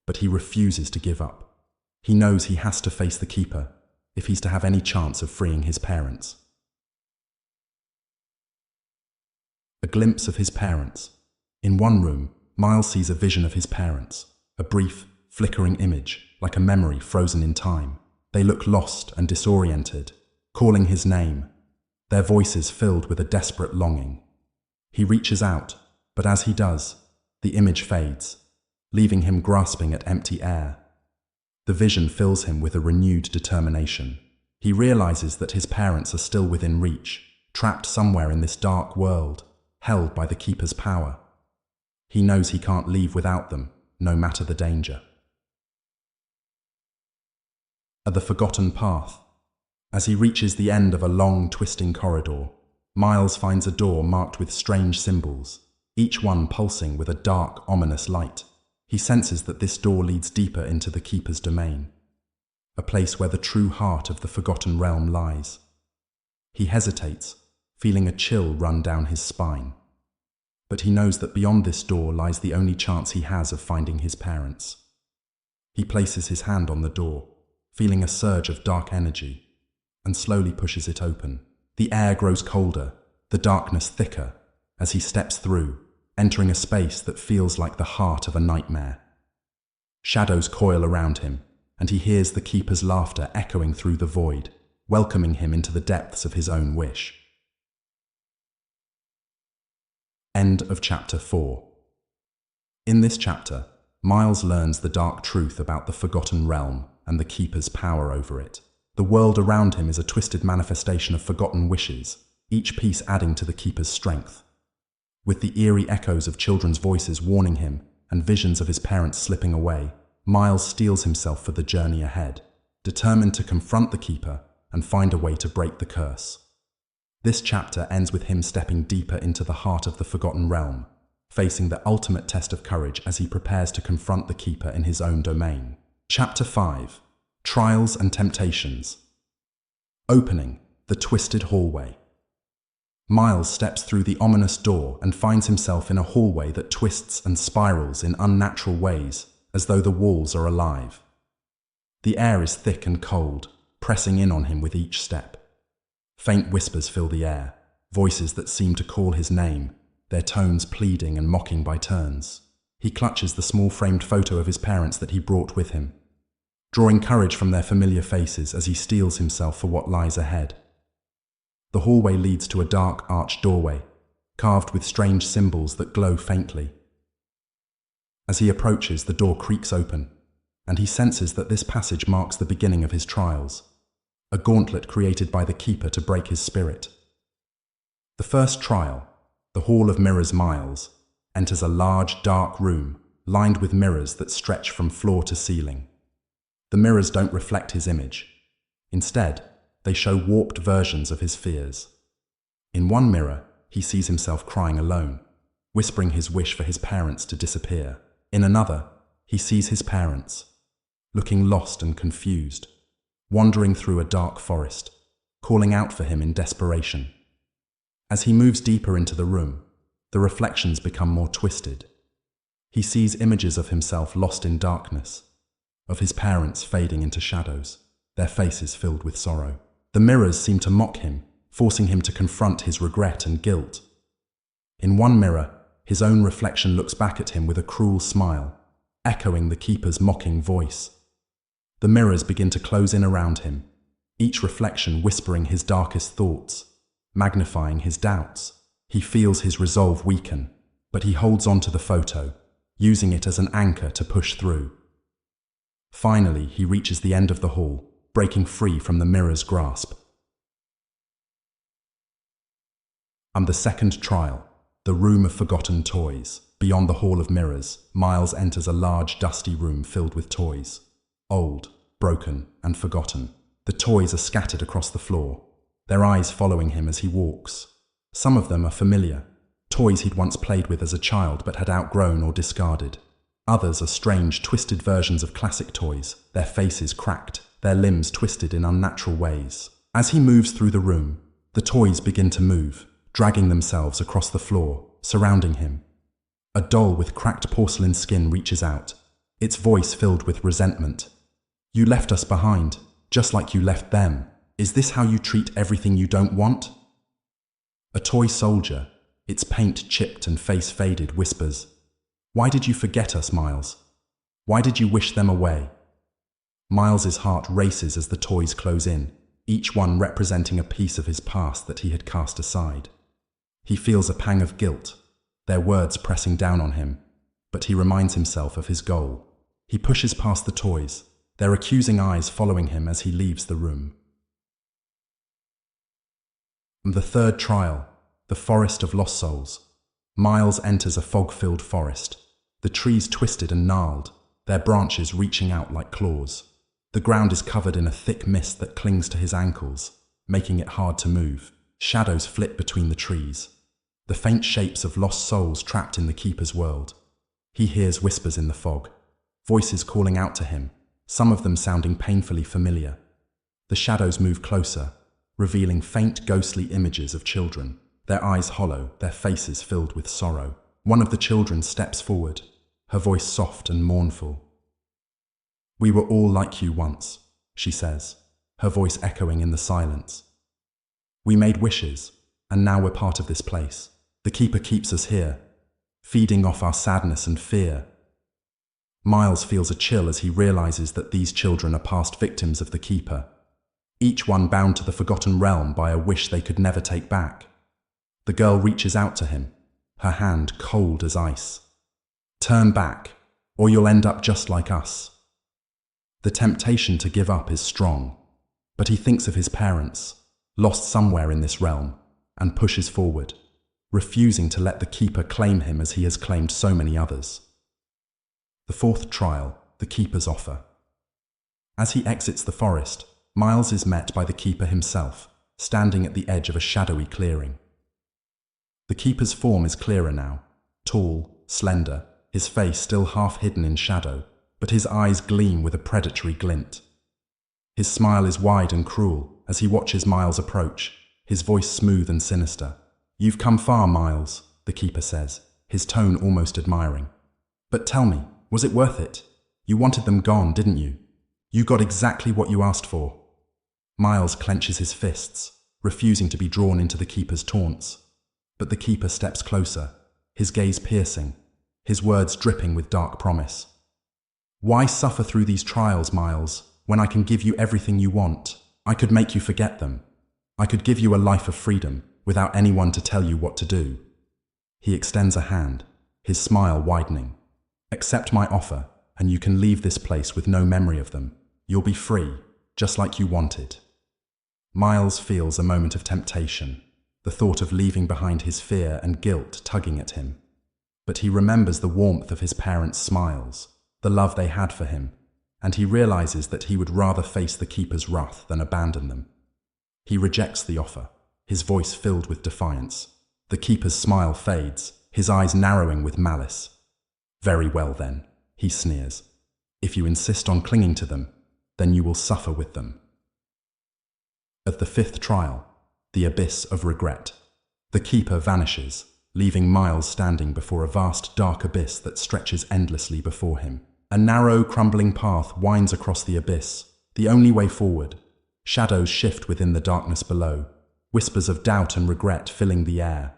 but he refuses to give up. He knows he has to face the Keeper if he's to have any chance of freeing his parents. A glimpse of his parents. In one room, Miles sees a vision of his parents, a brief, flickering image, like a memory frozen in time. They look lost and disoriented, calling his name, their voices filled with a desperate longing. He reaches out, but as he does, the image fades, leaving him grasping at empty air. The vision fills him with a renewed determination. He realizes that his parents are still within reach, trapped somewhere in this dark world, held by the Keeper's power. He knows he can't leave without them, no matter the danger. At the forgotten path. As he reaches the end of a long, twisting corridor, Miles finds a door marked with strange symbols, each one pulsing with a dark, ominous light. He senses that this door leads deeper into the Keeper's domain, a place where the true heart of the forgotten realm lies. He hesitates, feeling a chill run down his spine. But he knows that beyond this door lies the only chance he has of finding his parents. He places his hand on the door, feeling a surge of dark energy, and slowly pushes it open. The air grows colder, the darkness thicker, as he steps through, entering a space that feels like the heart of a nightmare. Shadows coil around him, and he hears the Keeper's laughter echoing through the void, welcoming him into the depths of his own wish. End of Chapter 4. In this chapter, Miles learns the dark truth about the Forgotten Realm and the Keeper's power over it. The world around him is a twisted manifestation of forgotten wishes, each piece adding to the Keeper's strength. With the eerie echoes of children's voices warning him and visions of his parents slipping away, Miles steels himself for the journey ahead, determined to confront the Keeper and find a way to break the curse. This chapter ends with him stepping deeper into the heart of the Forgotten Realm, facing the ultimate test of courage as he prepares to confront the Keeper in his own domain. Chapter 5. Trials and Temptations. Opening the twisted hallway. Miles steps through the ominous door and finds himself in a hallway that twists and spirals in unnatural ways, as though the walls are alive. The air is thick and cold, pressing in on him with each step. Faint whispers fill the air, voices that seem to call his name, their tones pleading and mocking by turns. He clutches the small framed photo of his parents that he brought with him, drawing courage from their familiar faces as he steels himself for what lies ahead. The hallway leads to a dark arched doorway, carved with strange symbols that glow faintly. As he approaches, the door creaks open, and he senses that this passage marks the beginning of his trials. a gauntlet created by the Keeper to break his spirit. The first trial, the Hall of Mirrors. Miles enters a large, dark room lined with mirrors that stretch from floor to ceiling. The mirrors don't reflect his image. Instead, they show warped versions of his fears. In one mirror, he sees himself crying alone, whispering his wish for his parents to disappear. In another, he sees his parents, looking lost and confused, wandering through a dark forest, calling out for him in desperation. As he moves deeper into the room, the reflections become more twisted. He sees images of himself lost in darkness, of his parents fading into shadows, their faces filled with sorrow. The mirrors seem to mock him, forcing him to confront his regret and guilt. In one mirror, his own reflection looks back at him with a cruel smile, echoing the Keeper's mocking voice. The mirrors begin to close in around him, each reflection whispering his darkest thoughts, magnifying his doubts. He feels his resolve weaken, but he holds on to the photo, using it as an anchor to push through. Finally, he reaches the end of the hall, breaking free from the mirror's grasp. And the second trial, the Room of Forgotten Toys. Beyond the Hall of Mirrors, Miles enters a large, dusty room filled with toys. Old, broken, and forgotten. The toys are scattered across the floor, their eyes following him as he walks. Some of them are familiar, toys he'd once played with as a child but had outgrown or discarded. Others are strange, twisted versions of classic toys, their faces cracked, their limbs twisted in unnatural ways. As he moves through the room, the toys begin to move, dragging themselves across the floor, surrounding him. A doll with cracked porcelain skin reaches out, its voice filled with resentment. "You left us behind, just like you left them. Is this how you treat everything you don't want?" A toy soldier, its paint chipped and face faded, whispers, "Why did you forget us, Miles? Why did you wish them away?" Miles's heart races as the toys close in, each one representing a piece of his past that he had cast aside. He feels a pang of guilt, their words pressing down on him, but he reminds himself of his goal. He pushes past the toys, their accusing eyes following him as he leaves the room. The third trial, the Forest of Lost Souls. Miles enters a fog-filled forest, the trees twisted and gnarled, their branches reaching out like claws. The ground is covered in a thick mist that clings to his ankles, making it hard to move. Shadows flit between the trees, the faint shapes of lost souls trapped in the Keeper's world. He hears whispers in the fog, voices calling out to him, some of them sounding painfully familiar. The shadows move closer, revealing faint ghostly images of children, their eyes hollow, their faces filled with sorrow. One of the children steps forward, her voice soft and mournful. "We were all like you once," she says, her voice echoing in the silence. "We made wishes, and now we're part of this place. The Keeper keeps us here, feeding off our sadness and fear." Miles feels a chill as he realizes that these children are past victims of the Keeper, each one bound to the Forgotten Realm by a wish they could never take back. The girl reaches out to him, her hand cold as ice. "Turn back, or you'll end up just like us." The temptation to give up is strong, but he thinks of his parents, lost somewhere in this realm, and pushes forward, refusing to let the Keeper claim him as he has claimed so many others. The fourth trial, the Keeper's offer. As he exits the forest, Miles is met by the Keeper himself, standing at the edge of a shadowy clearing. The Keeper's form is clearer now, tall, slender, his face still half hidden in shadow, but his eyes gleam with a predatory glint. His smile is wide and cruel as he watches Miles approach, his voice smooth and sinister. "You've come far, Miles," the Keeper says, his tone almost admiring. "But tell me, was it worth it? You wanted them gone, didn't you? You got exactly what you asked for." Miles clenches his fists, refusing to be drawn into the Keeper's taunts. But the Keeper steps closer, his gaze piercing, his words dripping with dark promise. "Why suffer through these trials, Miles, when I can give you everything you want? I could make you forget them. I could give you a life of freedom, without anyone to tell you what to do." He extends a hand, his smile widening. "Accept my offer, and you can leave this place with no memory of them. You'll be free, just like you wanted." Miles feels a moment of temptation, the thought of leaving behind his fear and guilt tugging at him. But he remembers the warmth of his parents' smiles, the love they had for him, and he realizes that he would rather face the Keeper's wrath than abandon them. He rejects the offer, his voice filled with defiance. The Keeper's smile fades, his eyes narrowing with malice. "Very well then," he sneers. "If you insist on clinging to them, then you will suffer with them." At the fifth trial, the Abyss of Regret, the Keeper vanishes, leaving Miles standing before a vast dark abyss that stretches endlessly before him. A narrow, crumbling path winds across the abyss, the only way forward. Shadows shift within the darkness below, whispers of doubt and regret filling the air.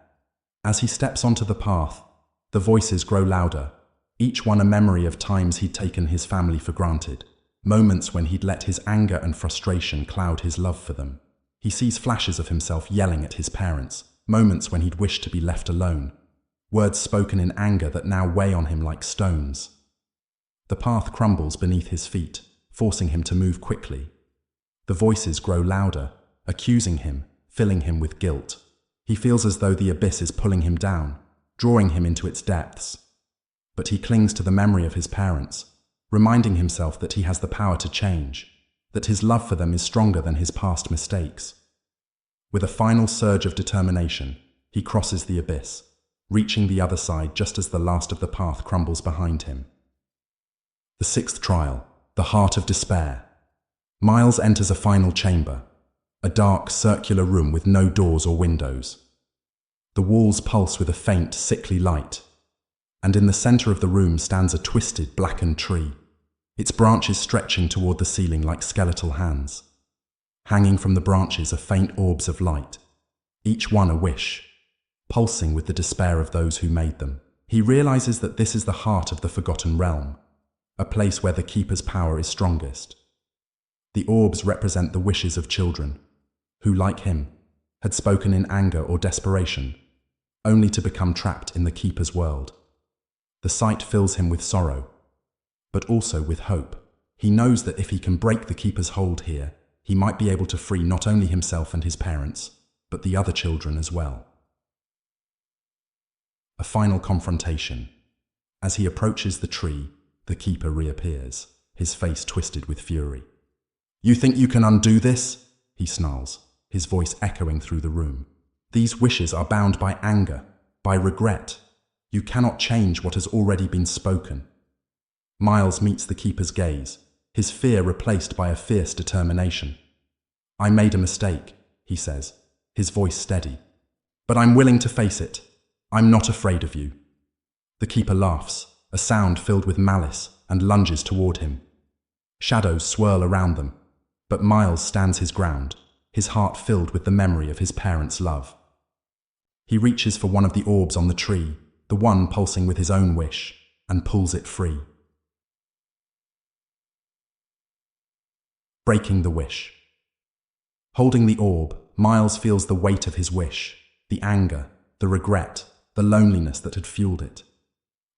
As he steps onto the path, the voices grow louder, each one a memory of times he'd taken his family for granted, moments when he'd let his anger and frustration cloud his love for them. He sees flashes of himself yelling at his parents, moments when he'd wished to be left alone, words spoken in anger that now weigh on him like stones. The path crumbles beneath his feet, forcing him to move quickly. The voices grow louder, accusing him, filling him with guilt. He feels as though the abyss is pulling him down, drawing him into its depths. But he clings to the memory of his parents, reminding himself that he has the power to change, that his love for them is stronger than his past mistakes. With a final surge of determination, he crosses the abyss, reaching the other side just as the last of the path crumbles behind him. The sixth trial, the Heart of Despair. Miles enters a final chamber, a dark, circular room with no doors or windows. The walls pulse with a faint, sickly light, and in the center of the room stands a twisted, blackened tree, its branches stretching toward the ceiling like skeletal hands. Hanging from the branches are faint orbs of light, each one a wish, pulsing with the despair of those who made them. He realizes that this is the heart of the Forgotten Realm, a place where the Keeper's power is strongest. The orbs represent the wishes of children, who, like him, had spoken in anger or desperation, only to become trapped in the Keeper's world. The sight fills him with sorrow, but also with hope. He knows that if he can break the Keeper's hold here, he might be able to free not only himself and his parents, but the other children as well. A final confrontation. As he approaches the tree, the Keeper reappears, his face twisted with fury. "You think you can undo this?" he snarls, his voice echoing through the room. "These wishes are bound by anger, by regret. You cannot change what has already been spoken." Miles meets the Keeper's gaze, his fear replaced by a fierce determination. "I made a mistake," he says, his voice steady. "But I'm willing to face it. I'm not afraid of you." The Keeper laughs, a sound filled with malice, and lunges toward him. Shadows swirl around them, but Miles stands his ground, his heart filled with the memory of his parents' love. He reaches for one of the orbs on the tree, the one pulsing with his own wish, and pulls it free. Breaking the wish. Holding the orb, Miles feels the weight of his wish, the anger, the regret, the loneliness that had fueled it.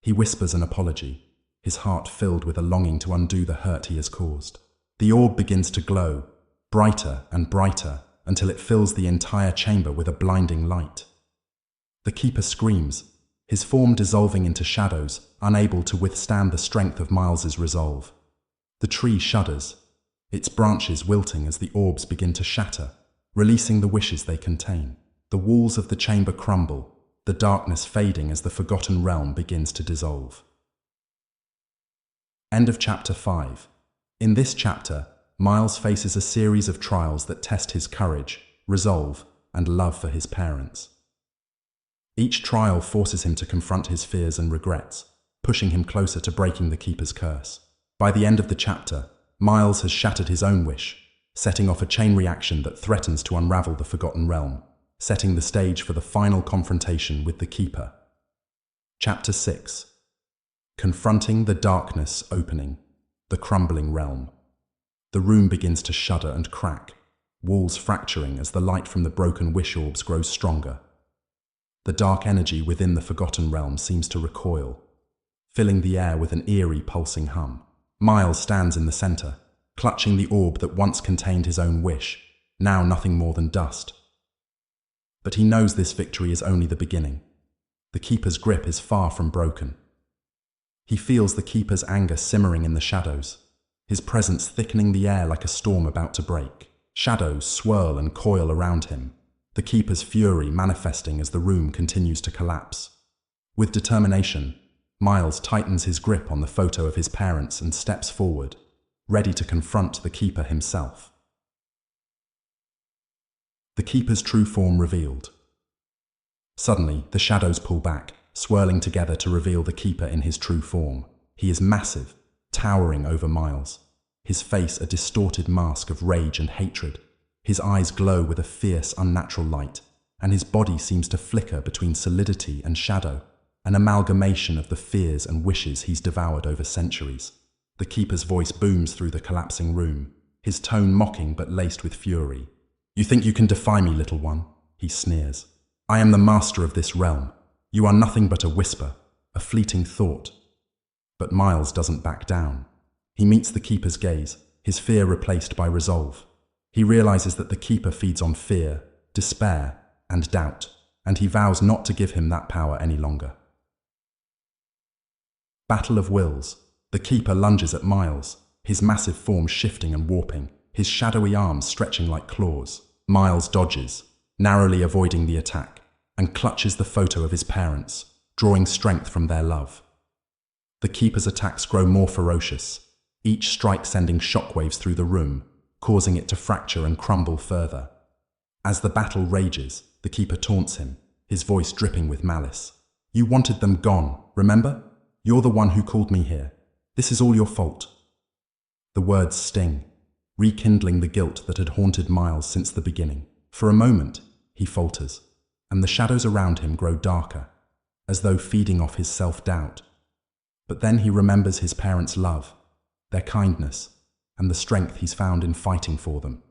He whispers an apology, his heart filled with a longing to undo the hurt he has caused. The orb begins to glow, brighter and brighter, until it fills the entire chamber with a blinding light. The Keeper screams, his form dissolving into shadows, unable to withstand the strength of Miles's resolve. The tree shudders, its branches wilting as the orbs begin to shatter, releasing the wishes they contain. The walls of the chamber crumble, the darkness fading as the Forgotten Realm begins to dissolve. End of Chapter 5. In this chapter, Miles faces a series of trials that test his courage, resolve, and love for his parents. Each trial forces him to confront his fears and regrets, pushing him closer to breaking the Keeper's curse. By the end of the chapter, Miles has shattered his own wish, setting off a chain reaction that threatens to unravel the Forgotten Realm, setting the stage for the final confrontation with the Keeper. Chapter 6. Confronting the Darkness Opening, the Crumbling Realm. The room begins to shudder and crack, walls fracturing as the light from the broken wish orbs grows stronger. The dark energy within the Forgotten Realm seems to recoil, filling the air with an eerie pulsing hum. Miles stands in the center, clutching the orb that once contained his own wish, now nothing more than dust. But he knows this victory is only the beginning. The Keeper's grip is far from broken. He feels the Keeper's anger simmering in the shadows, his presence thickening the air like a storm about to break. Shadows swirl and coil around him, the Keeper's fury manifesting as the room continues to collapse. With determination, Miles tightens his grip on the photo of his parents and steps forward, ready to confront the Keeper himself. The Keeper's true form revealed. Suddenly, the shadows pull back, swirling together to reveal the Keeper in his true form. He is massive, towering over Miles, his face a distorted mask of rage and hatred. His eyes glow with a fierce, unnatural light, and his body seems to flicker between solidity and shadow, an amalgamation of the fears and wishes he's devoured over centuries. The Keeper's voice booms through the collapsing room, his tone mocking but laced with fury. "You think you can defy me, little one?" he sneers. "I am the master of this realm. You are nothing but a whisper, a fleeting thought." But Miles doesn't back down. He meets the Keeper's gaze, his fear replaced by resolve. He realizes that the Keeper feeds on fear, despair, and doubt, and he vows not to give him that power any longer. Battle of wills. The Keeper lunges at Miles, his massive form shifting and warping, his shadowy arms stretching like claws. Miles dodges, narrowly avoiding the attack, and clutches the photo of his parents, drawing strength from their love. The Keeper's attacks grow more ferocious, each strike sending shockwaves through the room, causing it to fracture and crumble further. As the battle rages, the Keeper taunts him, his voice dripping with malice. "You wanted them gone, remember? You're the one who called me here. This is all your fault." The words sting, rekindling the guilt that had haunted Miles since the beginning. For a moment, he falters, and the shadows around him grow darker, as though feeding off his self-doubt. But then he remembers his parents' love, their kindness, and the strength he's found in fighting for them.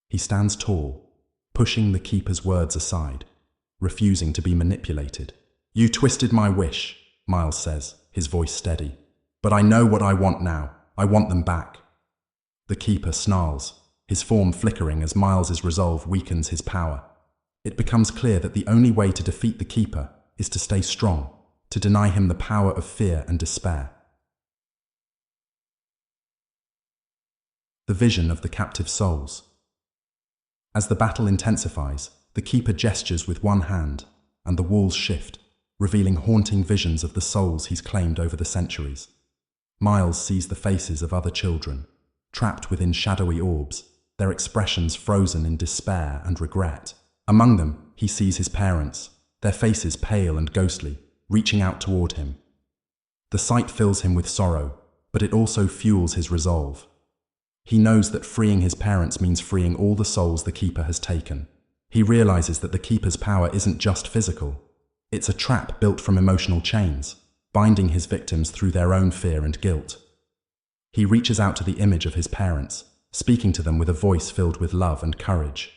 He stands tall, pushing the Keeper's words aside, refusing to be manipulated. "You twisted my wish," Miles says, his voice steady. "But I know what I want now. I want them back." The Keeper snarls, his form flickering as Miles's resolve weakens his power. It becomes clear that the only way to defeat the Keeper is to stay strong, to deny him the power of fear and despair. The vision of the captive souls. As the battle intensifies, the Keeper gestures with one hand, and the walls shift, revealing haunting visions of the souls he's claimed over the centuries. Miles sees the faces of other children, trapped within shadowy orbs, their expressions frozen in despair and regret. Among them, he sees his parents, their faces pale and ghostly, reaching out toward him. The sight fills him with sorrow, but it also fuels his resolve. He knows that freeing his parents means freeing all the souls the Keeper has taken. He realizes that the Keeper's power isn't just physical. It's a trap built from emotional chains, binding his victims through their own fear and guilt. He reaches out to the image of his parents, speaking to them with a voice filled with love and courage.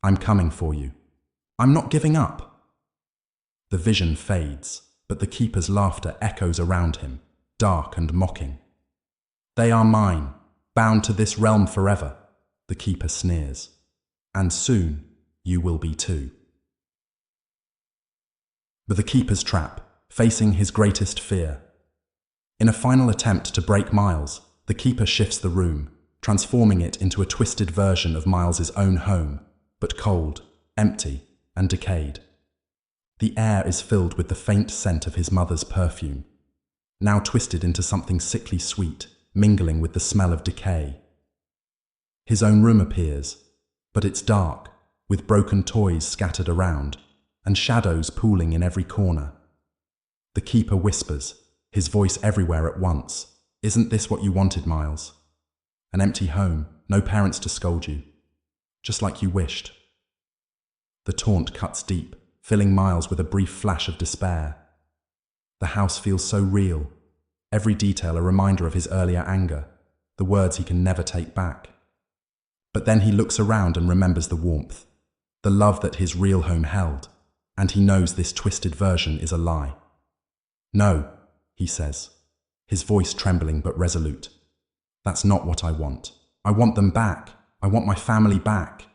"I'm coming for you. I'm not giving up." The vision fades, but the Keeper's laughter echoes around him, dark and mocking. "They are mine, bound to this realm forever," the Keeper sneers. "And soon, you will be too." But the Keeper's trap, facing his greatest fear. In a final attempt to break Miles, the Keeper shifts the room, transforming it into a twisted version of Miles's own home, but cold, empty, and decayed. The air is filled with the faint scent of his mother's perfume, now twisted into something sickly sweet, mingling with the smell of decay. His own room appears, but it's dark, with broken toys scattered around, and shadows pooling in every corner. The Keeper whispers, his voice everywhere at once. "Isn't this what you wanted, Miles? An empty home, no parents to scold you, just like you wished." The taunt cuts deep, filling Miles with a brief flash of despair. The house feels so real, every detail a reminder of his earlier anger, the words he can never take back. But then he looks around and remembers the warmth, the love that his real home held, and he knows this twisted version is a lie. "No," he says, his voice trembling but resolute. "That's not what I want. I want them back. I want my family back.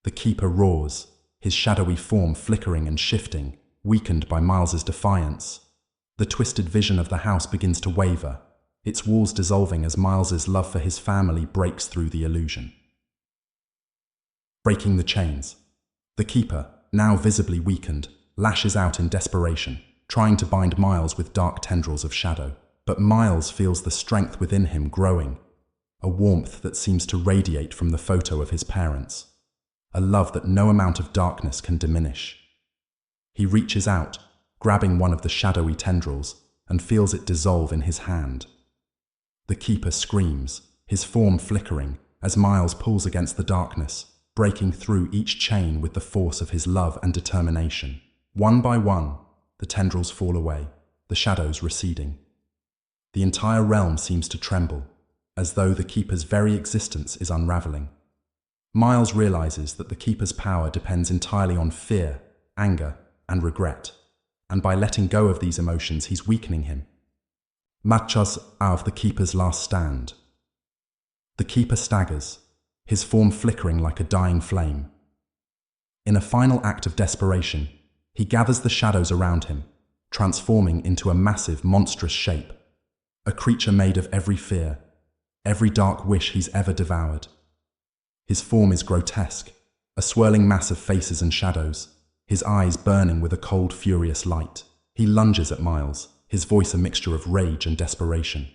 The Keeper roars, his shadowy form flickering and shifting, weakened by Miles's defiance. The twisted vision of the house begins to waver, its walls dissolving as Miles's love for his family breaks through the illusion. Breaking the chains. The Keeper, now visibly weakened, lashes out in desperation, trying to bind Miles with dark tendrils of shadow. But Miles feels the strength within him growing, a warmth that seems to radiate from the photo of his parents, a love that no amount of darkness can diminish. He reaches out, grabbing one of the shadowy tendrils, and feels it dissolve in his hand. The Keeper screams, his form flickering, as Miles pulls against the darkness, breaking through each chain with the force of his love and determination. One by one, the tendrils fall away, the shadows receding. The entire realm seems to tremble, as though the Keeper's very existence is unraveling. Miles realizes that the Keeper's power depends entirely on fear, anger, and regret, and by letting go of these emotions, he's weakening him. Matchas of the Keeper's last stand. The Keeper staggers, his form flickering like a dying flame. In a final act of desperation, he gathers the shadows around him, transforming into a massive, monstrous shape. A creature made of every fear, every dark wish he's ever devoured. His form is grotesque, a swirling mass of faces and shadows, his eyes burning with a cold, furious light. He lunges at Miles, his voice a mixture of rage and desperation.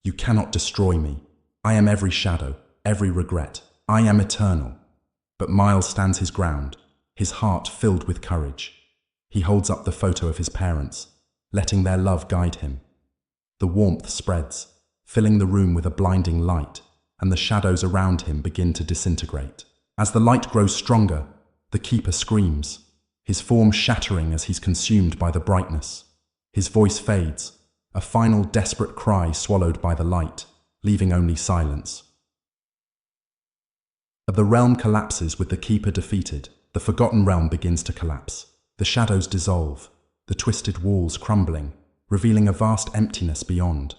You cannot destroy me. I am every shadow, every regret. I am eternal. But Miles stands his ground, his heart filled with courage. He holds up the photo of his parents, letting their love guide him. The warmth spreads, filling the room with a blinding light, and the shadows around him begin to disintegrate. As the light grows stronger, the Keeper screams, his form shattering as he's consumed by the brightness. His voice fades, a final desperate cry swallowed by the light, leaving only silence. The realm collapses with the Keeper defeated. The forgotten realm begins to collapse. The shadows dissolve, the twisted walls crumbling, revealing a vast emptiness beyond.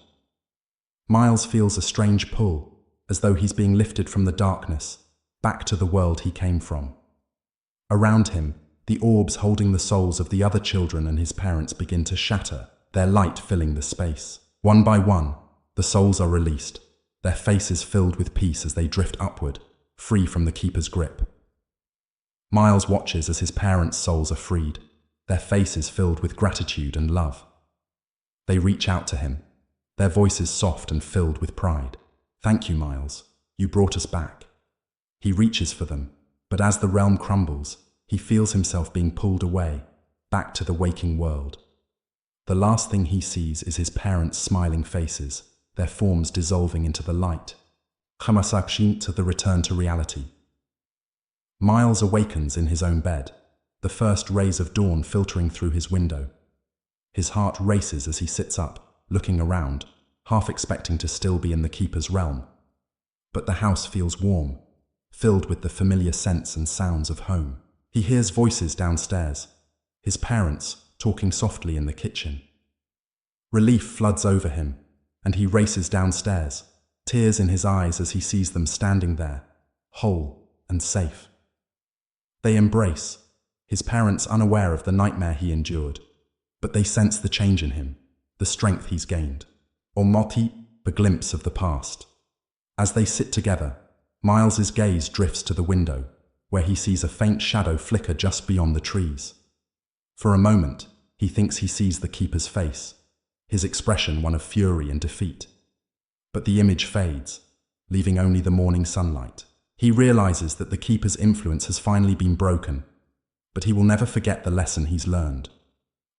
Miles feels a strange pull, as though he's being lifted from the darkness, back to the world he came from. Around him, the orbs holding the souls of the other children and his parents begin to shatter, their light filling the space. One by one, the souls are released, their faces filled with peace as they drift upward, free from the Keeper's grip. Miles watches as his parents' souls are freed, their faces filled with gratitude and love. They reach out to him, their voices soft and filled with pride. Thank you, Miles. You brought us back. He reaches for them, but as the realm crumbles, he feels himself being pulled away, back to the waking world. The last thing he sees is his parents' smiling faces, their forms dissolving into the light. Chamasakshint to the return to reality. Miles awakens in his own bed, the first rays of dawn filtering through his window. His heart races as he sits up, looking around, half expecting to still be in the Keeper's realm. But the house feels warm, filled with the familiar scents and sounds of home. He hears voices downstairs, his parents talking softly in the kitchen. Relief floods over him, and he races downstairs, tears in his eyes as he sees them standing there, whole and safe. They embrace, his parents unaware of the nightmare he endured, but they sense the change in him, the strength he's gained. Or Moti, a glimpse of the past. As they sit together, Miles's gaze drifts to the window, where he sees a faint shadow flicker just beyond the trees. For a moment, he thinks he sees the Keeper's face, his expression one of fury and defeat. But the image fades, leaving only the morning sunlight. He realizes that the Keeper's influence has finally been broken, but he will never forget the lesson he's learned.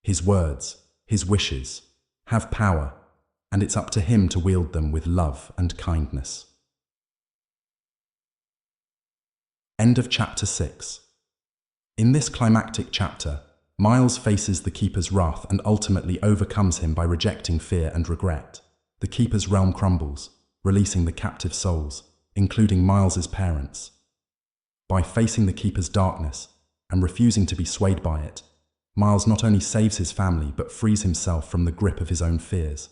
His words, his wishes, have power, and it's up to him to wield them with love and kindness. End of chapter 6. In this climactic chapter, Miles faces the Keeper's wrath and ultimately overcomes him by rejecting fear and regret. The Keeper's realm crumbles, releasing the captive souls, including Miles's parents. By facing the Keeper's darkness and refusing to be swayed by it, Miles not only saves his family but frees himself from the grip of his own fears.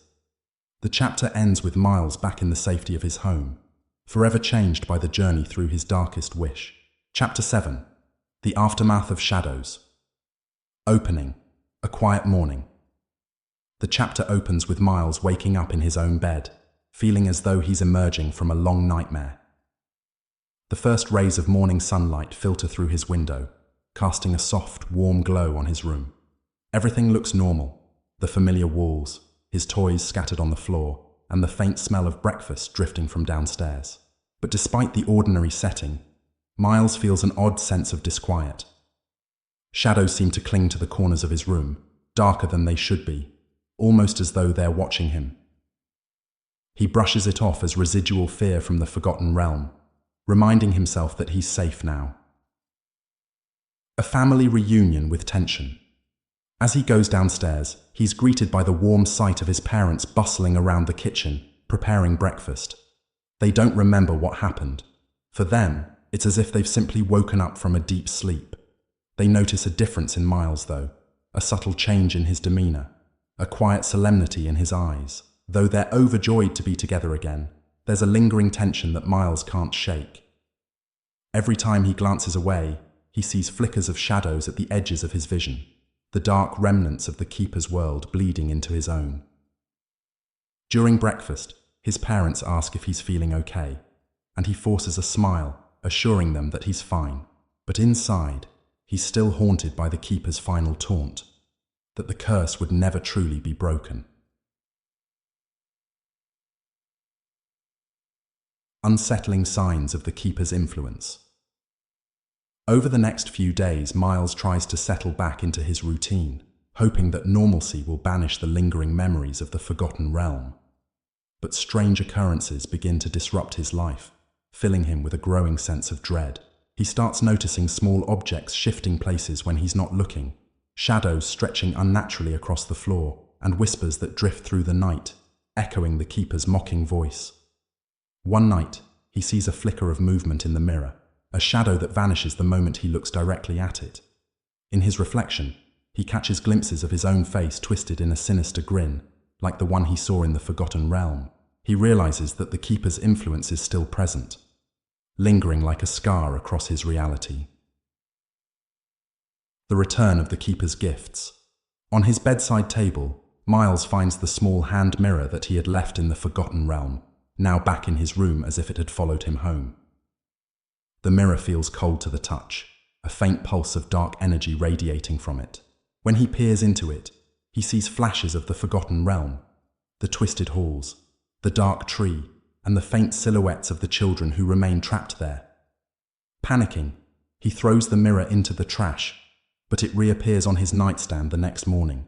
The chapter ends with Miles back in the safety of his home, forever changed by the journey through his darkest wish. Chapter 7. The Aftermath of Shadows. Opening. A quiet morning. The chapter opens with Miles waking up in his own bed, feeling as though he's emerging from a long nightmare. The first rays of morning sunlight filter through his window, casting a soft, warm glow on his room. Everything looks normal. The familiar walls, his toys scattered on the floor, and the faint smell of breakfast drifting from downstairs. But despite the ordinary setting, Miles feels an odd sense of disquiet. Shadows seem to cling to the corners of his room, darker than they should be, almost as though they're watching him. He brushes it off as residual fear from the Forgotten Realm, reminding himself that he's safe now. A family reunion with tension. As he goes downstairs, he's greeted by the warm sight of his parents bustling around the kitchen, preparing breakfast. They don't remember what happened. For them, it's as if they've simply woken up from a deep sleep. They notice a difference in Miles, though, a subtle change in his demeanor, a quiet solemnity in his eyes. Though they're overjoyed to be together again, there's a lingering tension that Miles can't shake. Every time he glances away, he sees flickers of shadows at the edges of his vision, the dark remnants of the Keeper's world bleeding into his own. During breakfast, his parents ask if he's feeling okay, and he forces a smile, assuring them that he's fine. But inside, he's still haunted by the Keeper's final taunt, that the curse would never truly be broken. Unsettling signs of the Keeper's influence. Over the next few days, Miles tries to settle back into his routine, hoping that normalcy will banish the lingering memories of the Forgotten Realm. But strange occurrences begin to disrupt his life, filling him with a growing sense of dread. He starts noticing small objects shifting places when he's not looking, shadows stretching unnaturally across the floor, and whispers that drift through the night, echoing the Keeper's mocking voice. One night, he sees a flicker of movement in the mirror, a shadow that vanishes the moment he looks directly at it. In his reflection, he catches glimpses of his own face twisted in a sinister grin, like the one he saw in the Forgotten Realm. He realizes that the Keeper's influence is still present, lingering like a scar across his reality. The return of the Keeper's gifts. On his bedside table, Miles finds the small hand mirror that he had left in the Forgotten Realm, now back in his room as if it had followed him home. The mirror feels cold to the touch, a faint pulse of dark energy radiating from it. When he peers into it, he sees flashes of the Forgotten Realm, the twisted halls, the dark tree, and the faint silhouettes of the children who remain trapped there. Panicking, he throws the mirror into the trash, but it reappears on his nightstand the next morning.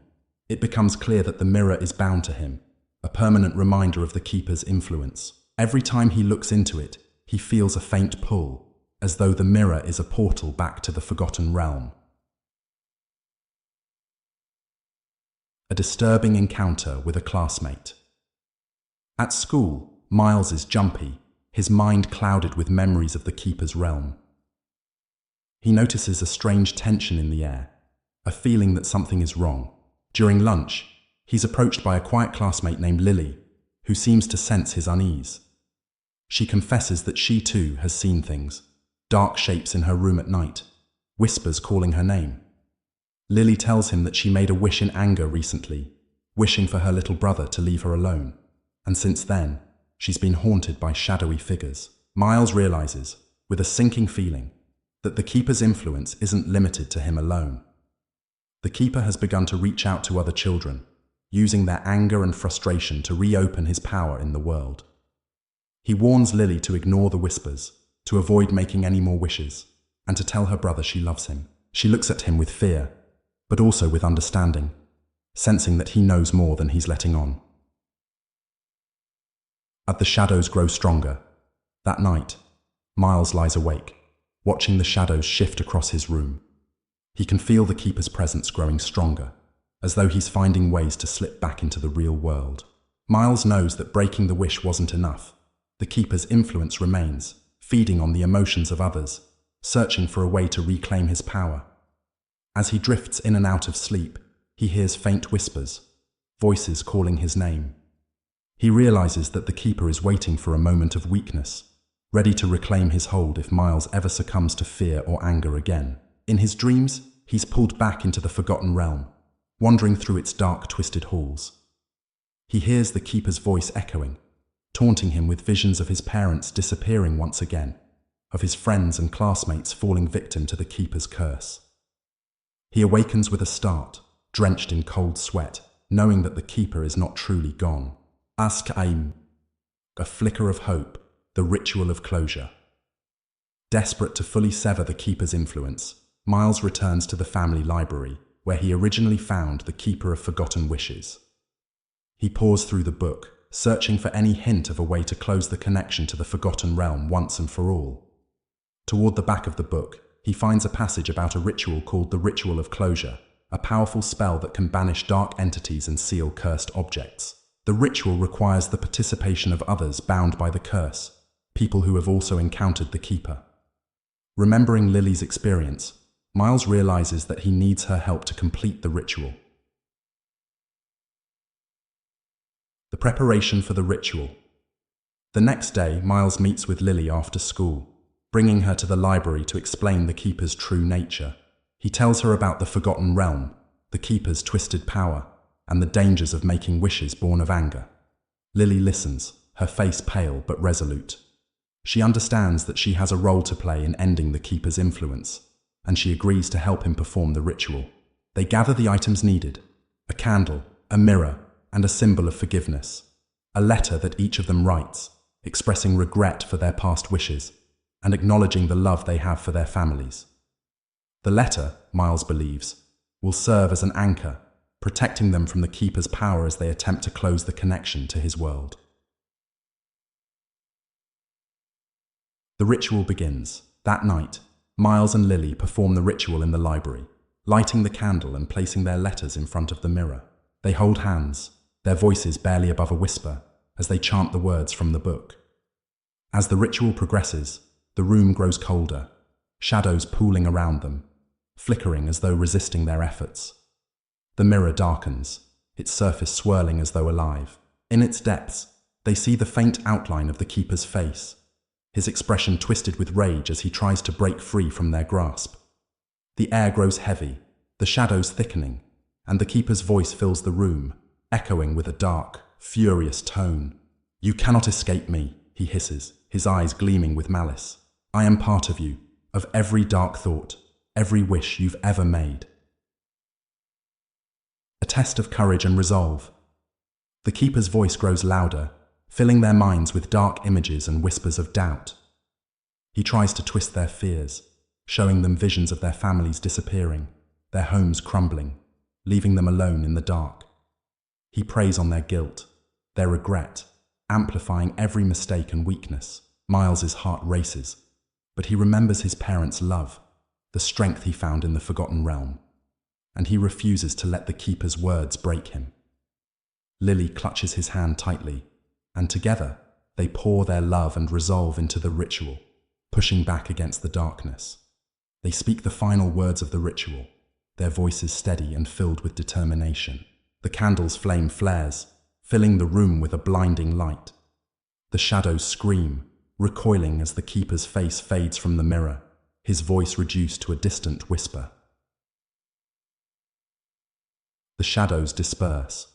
It becomes clear that the mirror is bound to him, a permanent reminder of the Keeper's influence. Every time he looks into it, he feels a faint pull, as though the mirror is a portal back to the Forgotten Realm. A disturbing encounter with a classmate. At school, Miles is jumpy, his mind clouded with memories of the Keeper's realm. He notices a strange tension in the air, a feeling that something is wrong. During lunch, he's approached by a quiet classmate named Lily, who seems to sense his unease. She confesses that she too has seen things, dark shapes in her room at night, whispers calling her name. Lily tells him that she made a wish in anger recently, wishing for her little brother to leave her alone, and since then, she's been haunted by shadowy figures. Miles realizes, with a sinking feeling, that the Keeper's influence isn't limited to him alone. The Keeper has begun to reach out to other children, using their anger and frustration to reopen his power in the world. He warns Lily to ignore the whispers, to avoid making any more wishes, and to tell her brother she loves him. She looks at him with fear, but also with understanding, sensing that he knows more than he's letting on. As the shadows grow stronger, that night, Miles lies awake, watching the shadows shift across his room. He can feel the Keeper's presence growing stronger, as though he's finding ways to slip back into the real world. Miles knows that breaking the wish wasn't enough. The Keeper's influence remains, feeding on the emotions of others, searching for a way to reclaim his power. As he drifts in and out of sleep, he hears faint whispers, voices calling his name. He realizes that the Keeper is waiting for a moment of weakness, ready to reclaim his hold if Miles ever succumbs to fear or anger again. In his dreams, he's pulled back into the Forgotten Realm, wandering through its dark, twisted halls. He hears the Keeper's voice echoing, taunting him with visions of his parents disappearing once again, of his friends and classmates falling victim to the Keeper's curse. He awakens with a start, drenched in cold sweat, knowing that the Keeper is not truly gone. Ask-Aim, a flicker of hope, the ritual of closure. Desperate to fully sever the Keeper's influence, Miles returns to the family library, where he originally found the Keeper of Forgotten Wishes. He pores through the book, searching for any hint of a way to close the connection to the Forgotten Realm once and for all. Toward the back of the book, he finds a passage about a ritual called the Ritual of Closure, a powerful spell that can banish dark entities and seal cursed objects. The ritual requires the participation of others bound by the curse, people who have also encountered the Keeper. Remembering Lily's experience, Miles realizes that he needs her help to complete the ritual. The preparation for the ritual. The next day, Miles meets with Lily after school, bringing her to the library to explain the Keeper's true nature. He tells her about the Forgotten Realm, the Keeper's twisted power, and the dangers of making wishes born of anger. Lily listens, her face pale but resolute. She understands that she has a role to play in ending the Keeper's influence, and she agrees to help him perform the ritual. They gather the items needed: a candle, a mirror, and a symbol of forgiveness. A letter that each of them writes, expressing regret for their past wishes, and acknowledging the love they have for their families. The letter, Miles believes, will serve as an anchor, protecting them from the Keeper's power as they attempt to close the connection to his world. The ritual begins. That night, Miles and Lily perform the ritual in the library, lighting the candle and placing their letters in front of the mirror. They hold hands, their voices barely above a whisper, as they chant the words from the book. As the ritual progresses, the room grows colder, shadows pooling around them, flickering as though resisting their efforts. The mirror darkens, its surface swirling as though alive. In its depths, they see the faint outline of the Keeper's face, his expression twisted with rage as he tries to break free from their grasp. The air grows heavy, the shadows thickening, and the Keeper's voice fills the room, echoing with a dark, furious tone. "You cannot escape me," he hisses, his eyes gleaming with malice. "I am part of you, of every dark thought, every wish you've ever made." A test of courage and resolve. The Keeper's voice grows louder, filling their minds with dark images and whispers of doubt. He tries to twist their fears, showing them visions of their families disappearing, their homes crumbling, leaving them alone in the dark. He preys on their guilt, their regret, amplifying every mistake and weakness. Miles's heart races, but he remembers his parents' love, the strength he found in the Forgotten Realm, and he refuses to let the Keeper's words break him. Lily clutches his hand tightly, and together they pour their love and resolve into the ritual, pushing back against the darkness. They speak the final words of the ritual, their voices steady and filled with determination. The candle's flame flares, filling the room with a blinding light. The shadows scream, recoiling as the Keeper's face fades from the mirror, his voice reduced to a distant whisper. The shadows disperse.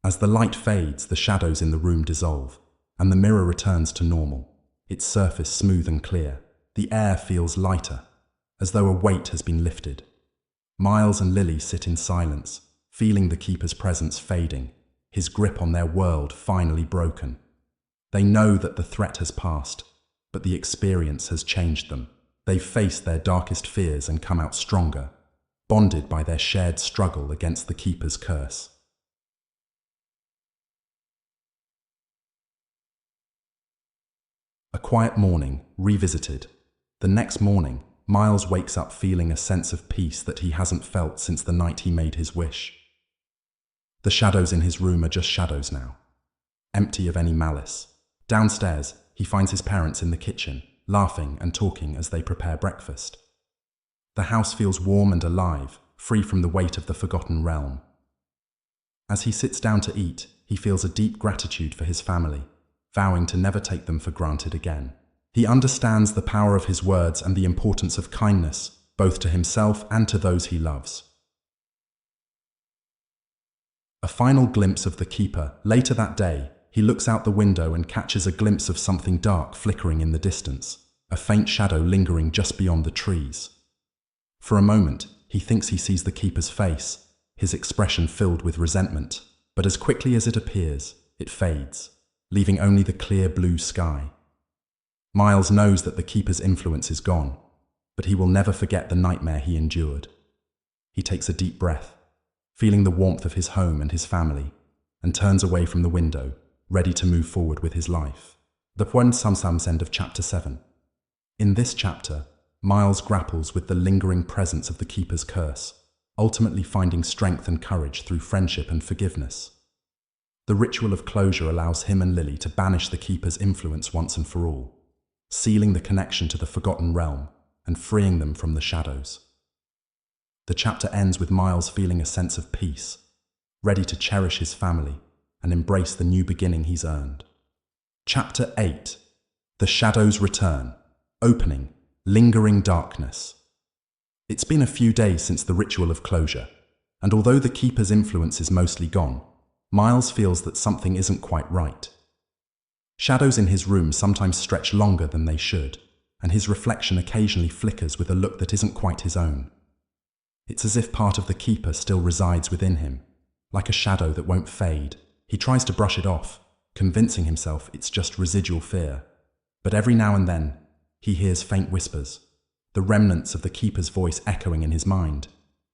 As the light fades, the shadows in the room dissolve, and the mirror returns to normal, its surface smooth and clear. The air feels lighter, as though a weight has been lifted. Miles and Lily sit in silence, feeling the Keeper's presence fading, his grip on their world finally broken. They know that the threat has passed, but the experience has changed them. They've faced their darkest fears and come out stronger, bonded by their shared struggle against the Keeper's curse. A quiet morning, revisited. The next morning, Miles wakes up feeling a sense of peace that he hasn't felt since the night he made his wish. The shadows in his room are just shadows now, empty of any malice. Downstairs, he finds his parents in the kitchen, laughing and talking as they prepare breakfast. The house feels warm and alive, free from the weight of the Forgotten Realm. As he sits down to eat, he feels a deep gratitude for his family, vowing to never take them for granted again. He understands the power of his words and the importance of kindness, both to himself and to those he loves. A final glimpse of the keeper. Later that day, he looks out the window and catches a glimpse of something dark flickering in the distance, a faint shadow lingering just beyond the trees. For a moment, he thinks he sees the keeper's face, his expression filled with resentment, but as quickly as it appears, it fades, leaving only the clear blue sky. Miles knows that the keeper's influence is gone, but he will never forget the nightmare he endured. He takes a deep breath, feeling the warmth of his home and his family, and turns away from the window, ready to move forward with his life. The Point Samsam's end of Chapter 7. In this chapter, Miles grapples with the lingering presence of the keeper's curse, ultimately finding strength and courage through friendship and forgiveness. The ritual of closure allows him and Lily to banish the keeper's influence once and for all, sealing the connection to the forgotten realm and freeing them from the shadows. The chapter ends with Miles feeling a sense of peace, ready to cherish his family and embrace the new beginning he's earned. Chapter 8. The Shadows Return. Opening. Lingering darkness. It's been a few days since the ritual of closure, and although the keeper's influence is mostly gone, Miles feels that something isn't quite right. Shadows in his room sometimes stretch longer than they should, and his reflection occasionally flickers with a look that isn't quite his own. It's as if part of the keeper still resides within him, like a shadow that won't fade. He tries to brush it off, convincing himself it's just residual fear. But every now and then, he hears faint whispers, the remnants of the keeper's voice echoing in his mind,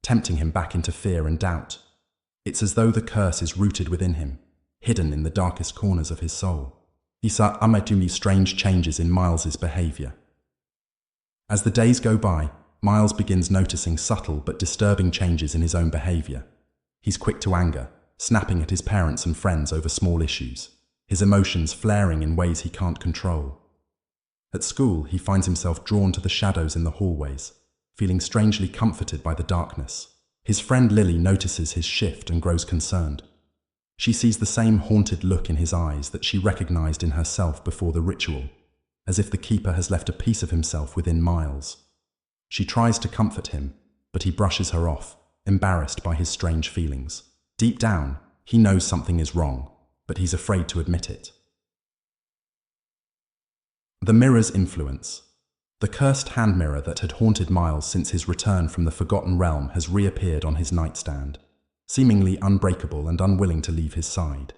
tempting him back into fear and doubt. It's as though the curse is rooted within him, hidden in the darkest corners of his soul. He saw strange changes in Miles's behavior. As the days go by, Miles begins noticing subtle but disturbing changes in his own behavior. He's quick to anger, snapping at his parents and friends over small issues, his emotions flaring in ways he can't control. At school, he finds himself drawn to the shadows in the hallways, feeling strangely comforted by the darkness. His friend Lily notices his shift and grows concerned. She sees the same haunted look in his eyes that she recognized in herself before the ritual, as if the keeper has left a piece of himself within Miles. She tries to comfort him, but he brushes her off, embarrassed by his strange feelings. Deep down, he knows something is wrong, but he's afraid to admit it. The mirror's influence. The cursed hand mirror that had haunted Miles since his return from the Forgotten Realm has reappeared on his nightstand, seemingly unbreakable and unwilling to leave his side.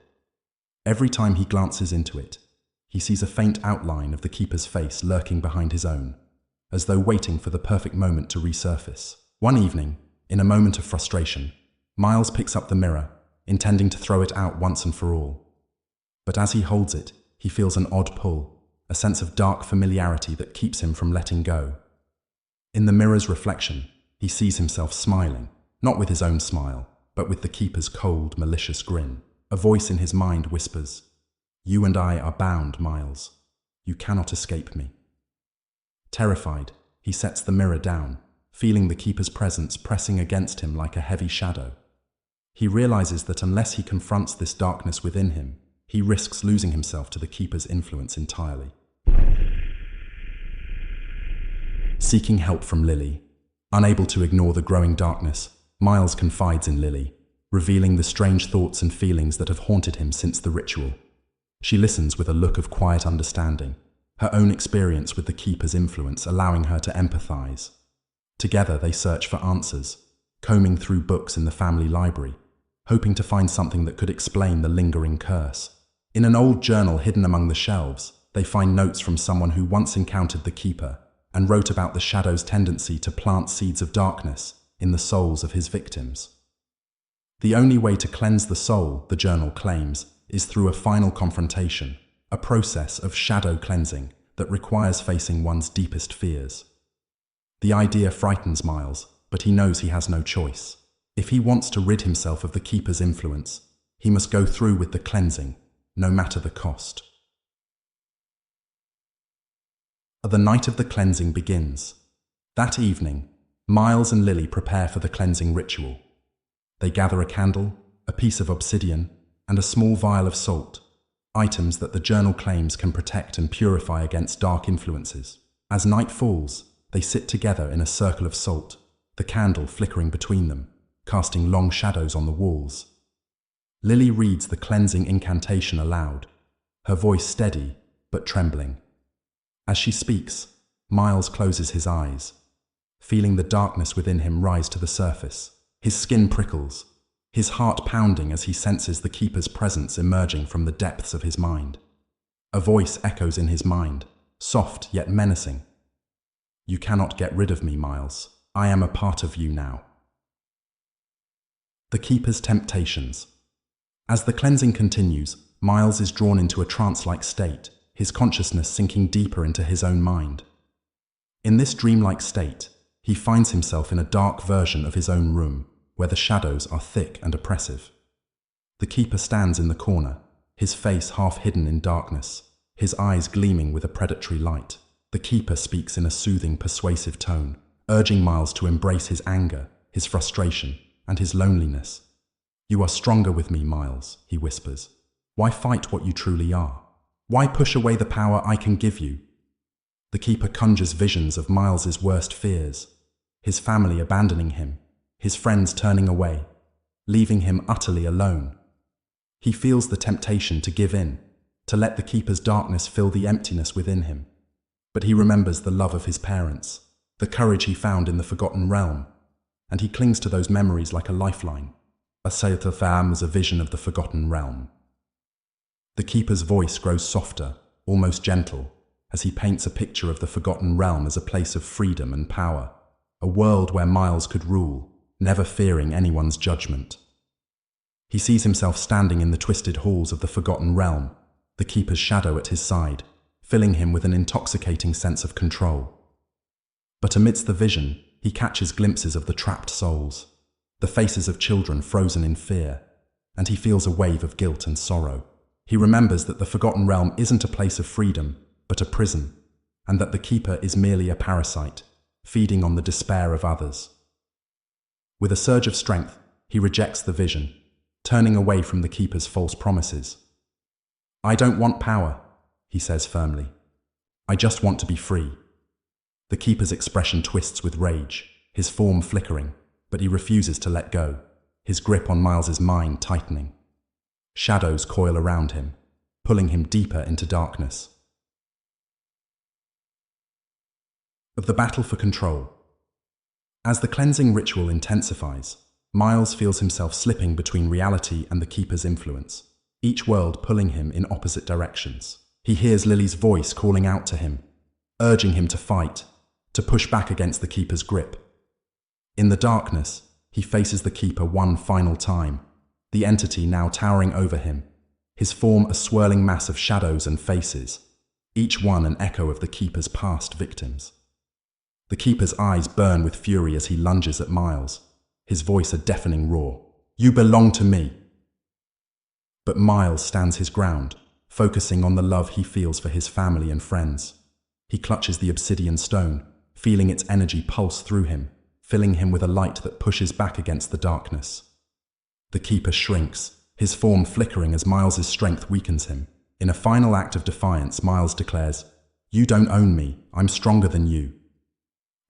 Every time he glances into it, he sees a faint outline of the keeper's face lurking behind his own, as though waiting for the perfect moment to resurface. One evening, in a moment of frustration, Miles picks up the mirror, intending to throw it out once and for all. But as he holds it, he feels an odd pull, a sense of dark familiarity that keeps him from letting go. In the mirror's reflection, he sees himself smiling, not with his own smile, but with the keeper's cold, malicious grin. A voice in his mind whispers, "You and I are bound, Miles. You cannot escape me." Terrified, he sets the mirror down, feeling the keeper's presence pressing against him like a heavy shadow. He realizes that unless he confronts this darkness within him, he risks losing himself to the keeper's influence entirely. Seeking help from Lily. Unable to ignore the growing darkness, Miles confides in Lily, revealing the strange thoughts and feelings that have haunted him since the ritual. She listens with a look of quiet understanding, her own experience with the keeper's influence allowing her to empathize. Together they search for answers, combing through books in the family library, hoping to find something that could explain the lingering curse. In an old journal hidden among the shelves, they find notes from someone who once encountered the keeper and wrote about the shadow's tendency to plant seeds of darkness in the souls of his victims. The only way to cleanse the soul, the journal claims, is through a final confrontation, a process of shadow cleansing that requires facing one's deepest fears. The idea frightens Miles, but he knows he has no choice. If he wants to rid himself of the keeper's influence, he must go through with the cleansing, no matter the cost. The night of the cleansing begins. That evening, Miles and Lily prepare for the cleansing ritual. They gather a candle, a piece of obsidian, and a small vial of salt, items that the journal claims can protect and purify against dark influences. As night falls, they sit together in a circle of salt, the candle flickering between them, casting long shadows on the walls. Lily reads the cleansing incantation aloud, her voice steady but trembling. As she speaks, Miles closes his eyes, feeling the darkness within him rise to the surface. His skin prickles, his heart pounding as he senses the Keeper's presence emerging from the depths of his mind. A voice echoes in his mind, soft yet menacing. "You cannot get rid of me, Miles. I am a part of you now." The Keeper's temptations. As the cleansing continues, Miles is drawn into a trance-like state, his consciousness sinking deeper into his own mind. In this dreamlike state, he finds himself in a dark version of his own room, where the shadows are thick and oppressive. The Keeper stands in the corner, his face half hidden in darkness, his eyes gleaming with a predatory light. The Keeper speaks in a soothing, persuasive tone, urging Miles to embrace his anger, his frustration, and his loneliness. "You are stronger with me, Miles," he whispers. "Why fight what you truly are? Why push away the power I can give you?" The Keeper conjures visions of Miles's worst fears, his family abandoning him, his friends turning away, leaving him utterly alone. He feels the temptation to give in, to let the Keeper's darkness fill the emptiness within him. But he remembers the love of his parents, the courage he found in the Forgotten Realm, and he clings to those memories like a lifeline. A Saïta Fam is a vision of the Forgotten Realm. The Keeper's voice grows softer, almost gentle, as he paints a picture of the Forgotten Realm as a place of freedom and power, a world where Miles could rule, never fearing anyone's judgment. He sees himself standing in the twisted halls of the Forgotten Realm, the Keeper's shadow at his side, filling him with an intoxicating sense of control. But amidst the vision, he catches glimpses of the trapped souls, the faces of children frozen in fear, and he feels a wave of guilt and sorrow. He remembers that the Forgotten Realm isn't a place of freedom, but a prison, and that the Keeper is merely a parasite, feeding on the despair of others. With a surge of strength, he rejects the vision, turning away from the Keeper's false promises. "I don't want power," he says firmly. "I just want to be free." The Keeper's expression twists with rage, his form flickering, but he refuses to let go, his grip on Miles's mind tightening. Shadows coil around him, pulling him deeper into darkness. Of the battle for control. As the cleansing ritual intensifies, Miles feels himself slipping between reality and the Keeper's influence, each world pulling him in opposite directions. He hears Lily's voice calling out to him, urging him to fight, to push back against the Keeper's grip. In the darkness, he faces the Keeper one final time, the entity now towering over him, his form a swirling mass of shadows and faces, each one an echo of the Keeper's past victims. The Keeper's eyes burn with fury as he lunges at Miles, his voice a deafening roar. "You belong to me!" But Miles stands his ground, focusing on the love he feels for his family and friends. He clutches the obsidian stone, feeling its energy pulse through him, filling him with a light that pushes back against the darkness. The Keeper shrinks, his form flickering as Miles's strength weakens him. In a final act of defiance, Miles declares, "You don't own me, I'm stronger than you."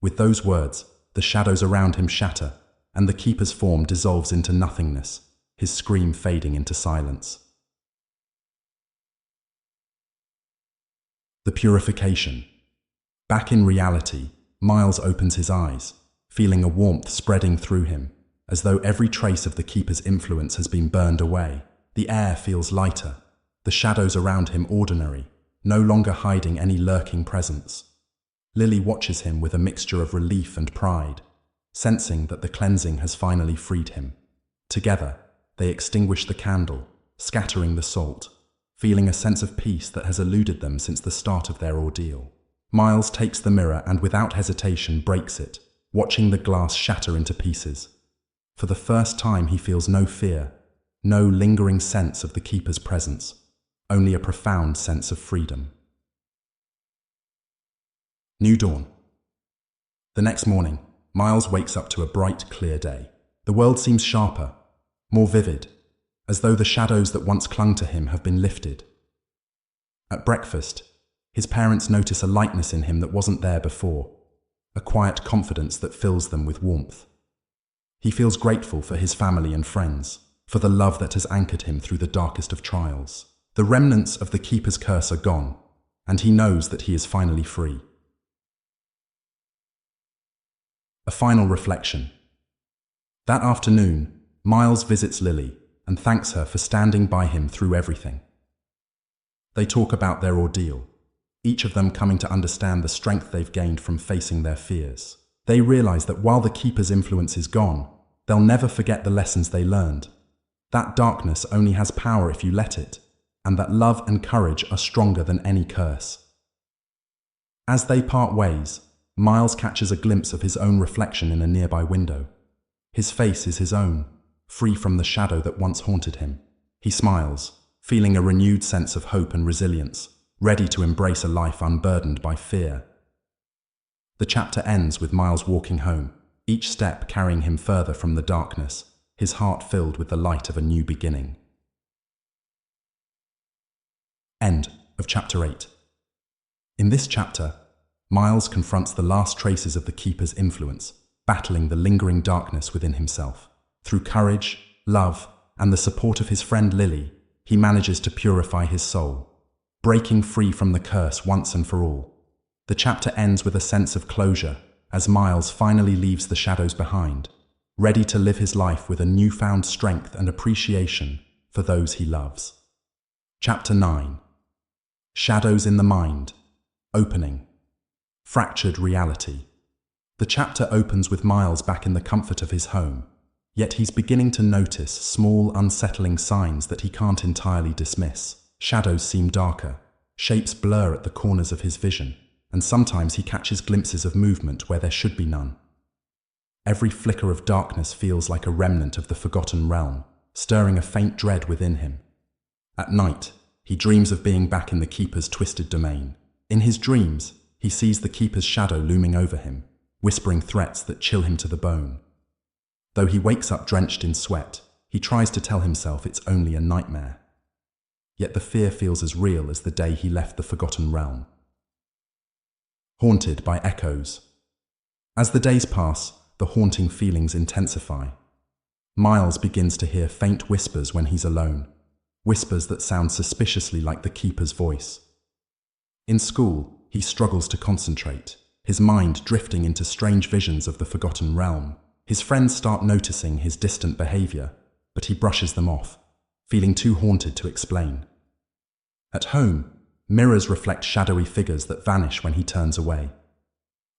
With those words, the shadows around him shatter, and the Keeper's form dissolves into nothingness, his scream fading into silence. The purification. Back in reality, Miles opens his eyes, feeling a warmth spreading through him, as though every trace of the Keeper's influence has been burned away. The air feels lighter, the shadows around him ordinary, no longer hiding any lurking presence. Lily watches him with a mixture of relief and pride, sensing that the cleansing has finally freed him. Together, they extinguish the candle, scattering the salt, feeling a sense of peace that has eluded them since the start of their ordeal. Miles takes the mirror and without hesitation breaks it, watching the glass shatter into pieces. For the first time he feels no fear, no lingering sense of the Keeper's presence, only a profound sense of freedom. New dawn. The next morning, Miles wakes up to a bright, clear day. The world seems sharper, more vivid, as though the shadows that once clung to him have been lifted. At breakfast, his parents notice a lightness in him that wasn't there before, a quiet confidence that fills them with warmth. He feels grateful for his family and friends, for the love that has anchored him through the darkest of trials. The remnants of the Keeper's curse are gone, and he knows that he is finally free. A final reflection. That afternoon, Miles visits Lily and thanks her for standing by him through everything. They talk about their ordeal, each of them coming to understand the strength they've gained from facing their fears. They realize that while the Keeper's influence is gone, they'll never forget the lessons they learned. That darkness only has power if you let it, and that love and courage are stronger than any curse. As they part ways, Miles catches a glimpse of his own reflection in a nearby window. His face is his own, free from the shadow that once haunted him. He smiles, feeling a renewed sense of hope and resilience, ready to embrace a life unburdened by fear. The chapter ends with Miles walking home, each step carrying him further from the darkness, his heart filled with the light of a new beginning. End of chapter 8. In this chapter, Miles confronts the last traces of the Keeper's influence, battling the lingering darkness within himself. Through courage, love, and the support of his friend Lily, he manages to purify his soul, breaking free from the curse once and for all. The chapter ends with a sense of closure as Miles finally leaves the shadows behind, ready to live his life with a newfound strength and appreciation for those he loves. Chapter 9. Shadows in the Mind. Opening. Fractured reality. The chapter opens with Miles back in the comfort of his home, yet he's beginning to notice small, unsettling signs that he can't entirely dismiss. Shadows seem darker, shapes blur at the corners of his vision, and sometimes he catches glimpses of movement where there should be none. Every flicker of darkness feels like a remnant of the forgotten realm, stirring a faint dread within him. At night, he dreams of being back in the Keeper's twisted domain. In his dreams, he sees the Keeper's shadow looming over him, whispering threats that chill him to the bone. Though he wakes up drenched in sweat, he tries to tell himself it's only a nightmare. Yet the fear feels as real as the day he left the forgotten realm. Haunted by echoes. As the days pass, the haunting feelings intensify. Miles begins to hear faint whispers when he's alone, whispers that sound suspiciously like the Keeper's voice. In school, he struggles to concentrate, his mind drifting into strange visions of the forgotten realm. His friends start noticing his distant behavior, but he brushes them off, feeling too haunted to explain. At home, mirrors reflect shadowy figures that vanish when he turns away.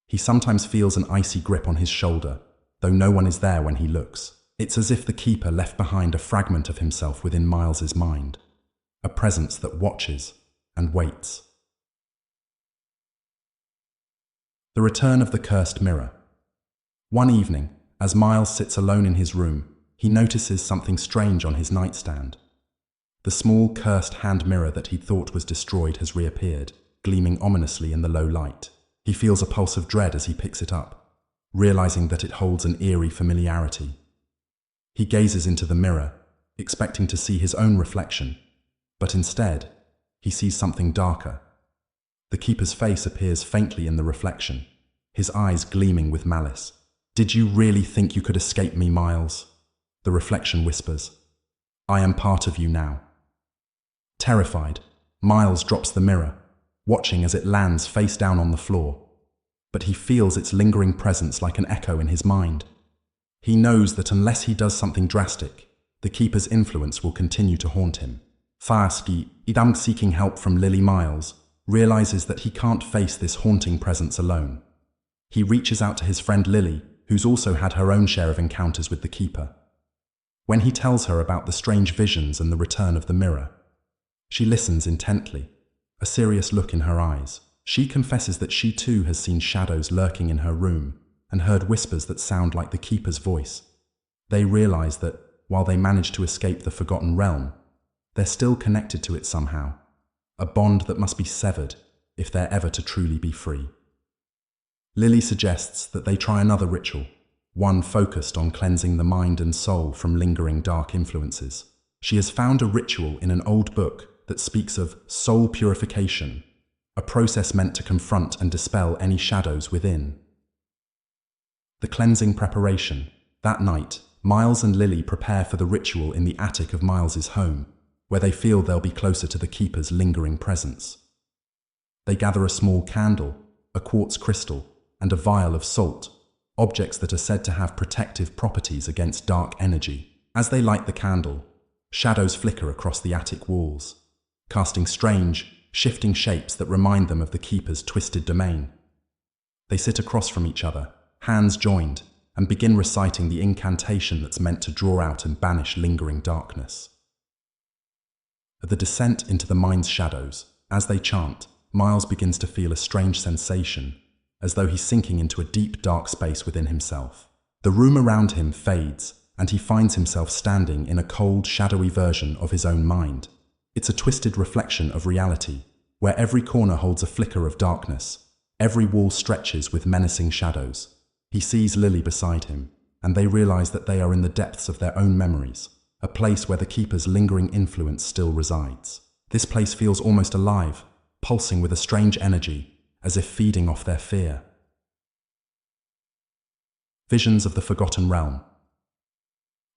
He sometimes feels an icy grip on his shoulder, though no one is there when he looks. It's as if the Keeper left behind a fragment of himself within Miles's mind, a presence that watches and waits. The return of the cursed mirror. One evening, as Miles sits alone in his room, he notices something strange on his nightstand. The small, cursed hand mirror that he thought was destroyed has reappeared, gleaming ominously in the low light. He feels a pulse of dread as he picks it up, realizing that it holds an eerie familiarity. He gazes into the mirror, expecting to see his own reflection, but instead, he sees something darker. The Keeper's face appears faintly in the reflection, his eyes gleaming with malice. "Did you really think you could escape me, Miles?" The reflection whispers. "I am part of you now." Terrified, Miles drops the mirror, watching as it lands face down on the floor. But he feels its lingering presence like an echo in his mind. He knows that unless he does something drastic, the Keeper's influence will continue to haunt him. Fayaski, Idam seeking help from Lily, Miles realizes that he can't face this haunting presence alone. He reaches out to his friend Lily, who's also had her own share of encounters with the Keeper. When he tells her about the strange visions and the return of the mirror, she listens intently, a serious look in her eyes. She confesses that she too has seen shadows lurking in her room and heard whispers that sound like the Keeper's voice. They realize that, while they managed to escape the forgotten realm, they're still connected to it somehow, a bond that must be severed if they're ever to truly be free. Lily suggests that they try another ritual, one focused on cleansing the mind and soul from lingering dark influences. She has found a ritual in an old book that speaks of soul purification, a process meant to confront and dispel any shadows within. The cleansing preparation. That night, Miles and Lily prepare for the ritual in the attic of Miles's home, where they feel they'll be closer to the Keeper's lingering presence. They gather a small candle, a quartz crystal, and a vial of salt, objects that are said to have protective properties against dark energy. As they light the candle, shadows flicker across the attic walls, casting strange, shifting shapes that remind them of the Keeper's twisted domain. They sit across from each other, hands joined, and begin reciting the incantation that's meant to draw out and banish lingering darkness. At the descent into the mind's shadows, as they chant, Miles begins to feel a strange sensation, as though he's sinking into a deep, dark space within himself. The room around him fades, and he finds himself standing in a cold, shadowy version of his own mind. It's a twisted reflection of reality, where every corner holds a flicker of darkness, every wall stretches with menacing shadows. He sees Lily beside him, and they realize that they are in the depths of their own memories, a place where the Keeper's lingering influence still resides. This place feels almost alive, pulsing with a strange energy, as if feeding off their fear. Visions of the Forgotten Realm.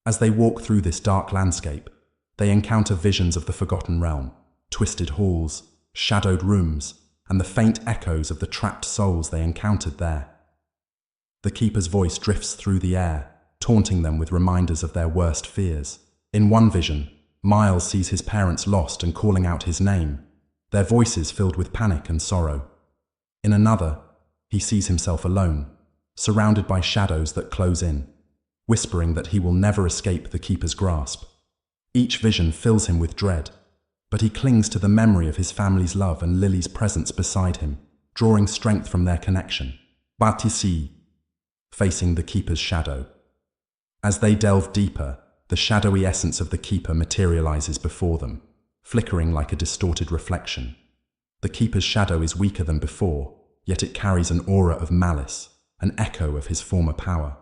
As they walk through this dark landscape, they encounter visions of the Forgotten Realm, twisted halls, shadowed rooms, and the faint echoes of the trapped souls they encountered there. The Keeper's voice drifts through the air, taunting them with reminders of their worst fears. In one vision, Miles sees his parents lost and calling out his name, their voices filled with panic and sorrow. In another, he sees himself alone, surrounded by shadows that close in, whispering that he will never escape the Keeper's grasp. Each vision fills him with dread, but he clings to the memory of his family's love and Lily's presence beside him, drawing strength from their connection. Batisi, facing the Keeper's shadow. As they delve deeper, the shadowy essence of the Keeper materializes before them, flickering like a distorted reflection. The Keeper's shadow is weaker than before, yet it carries an aura of malice, an echo of his former power.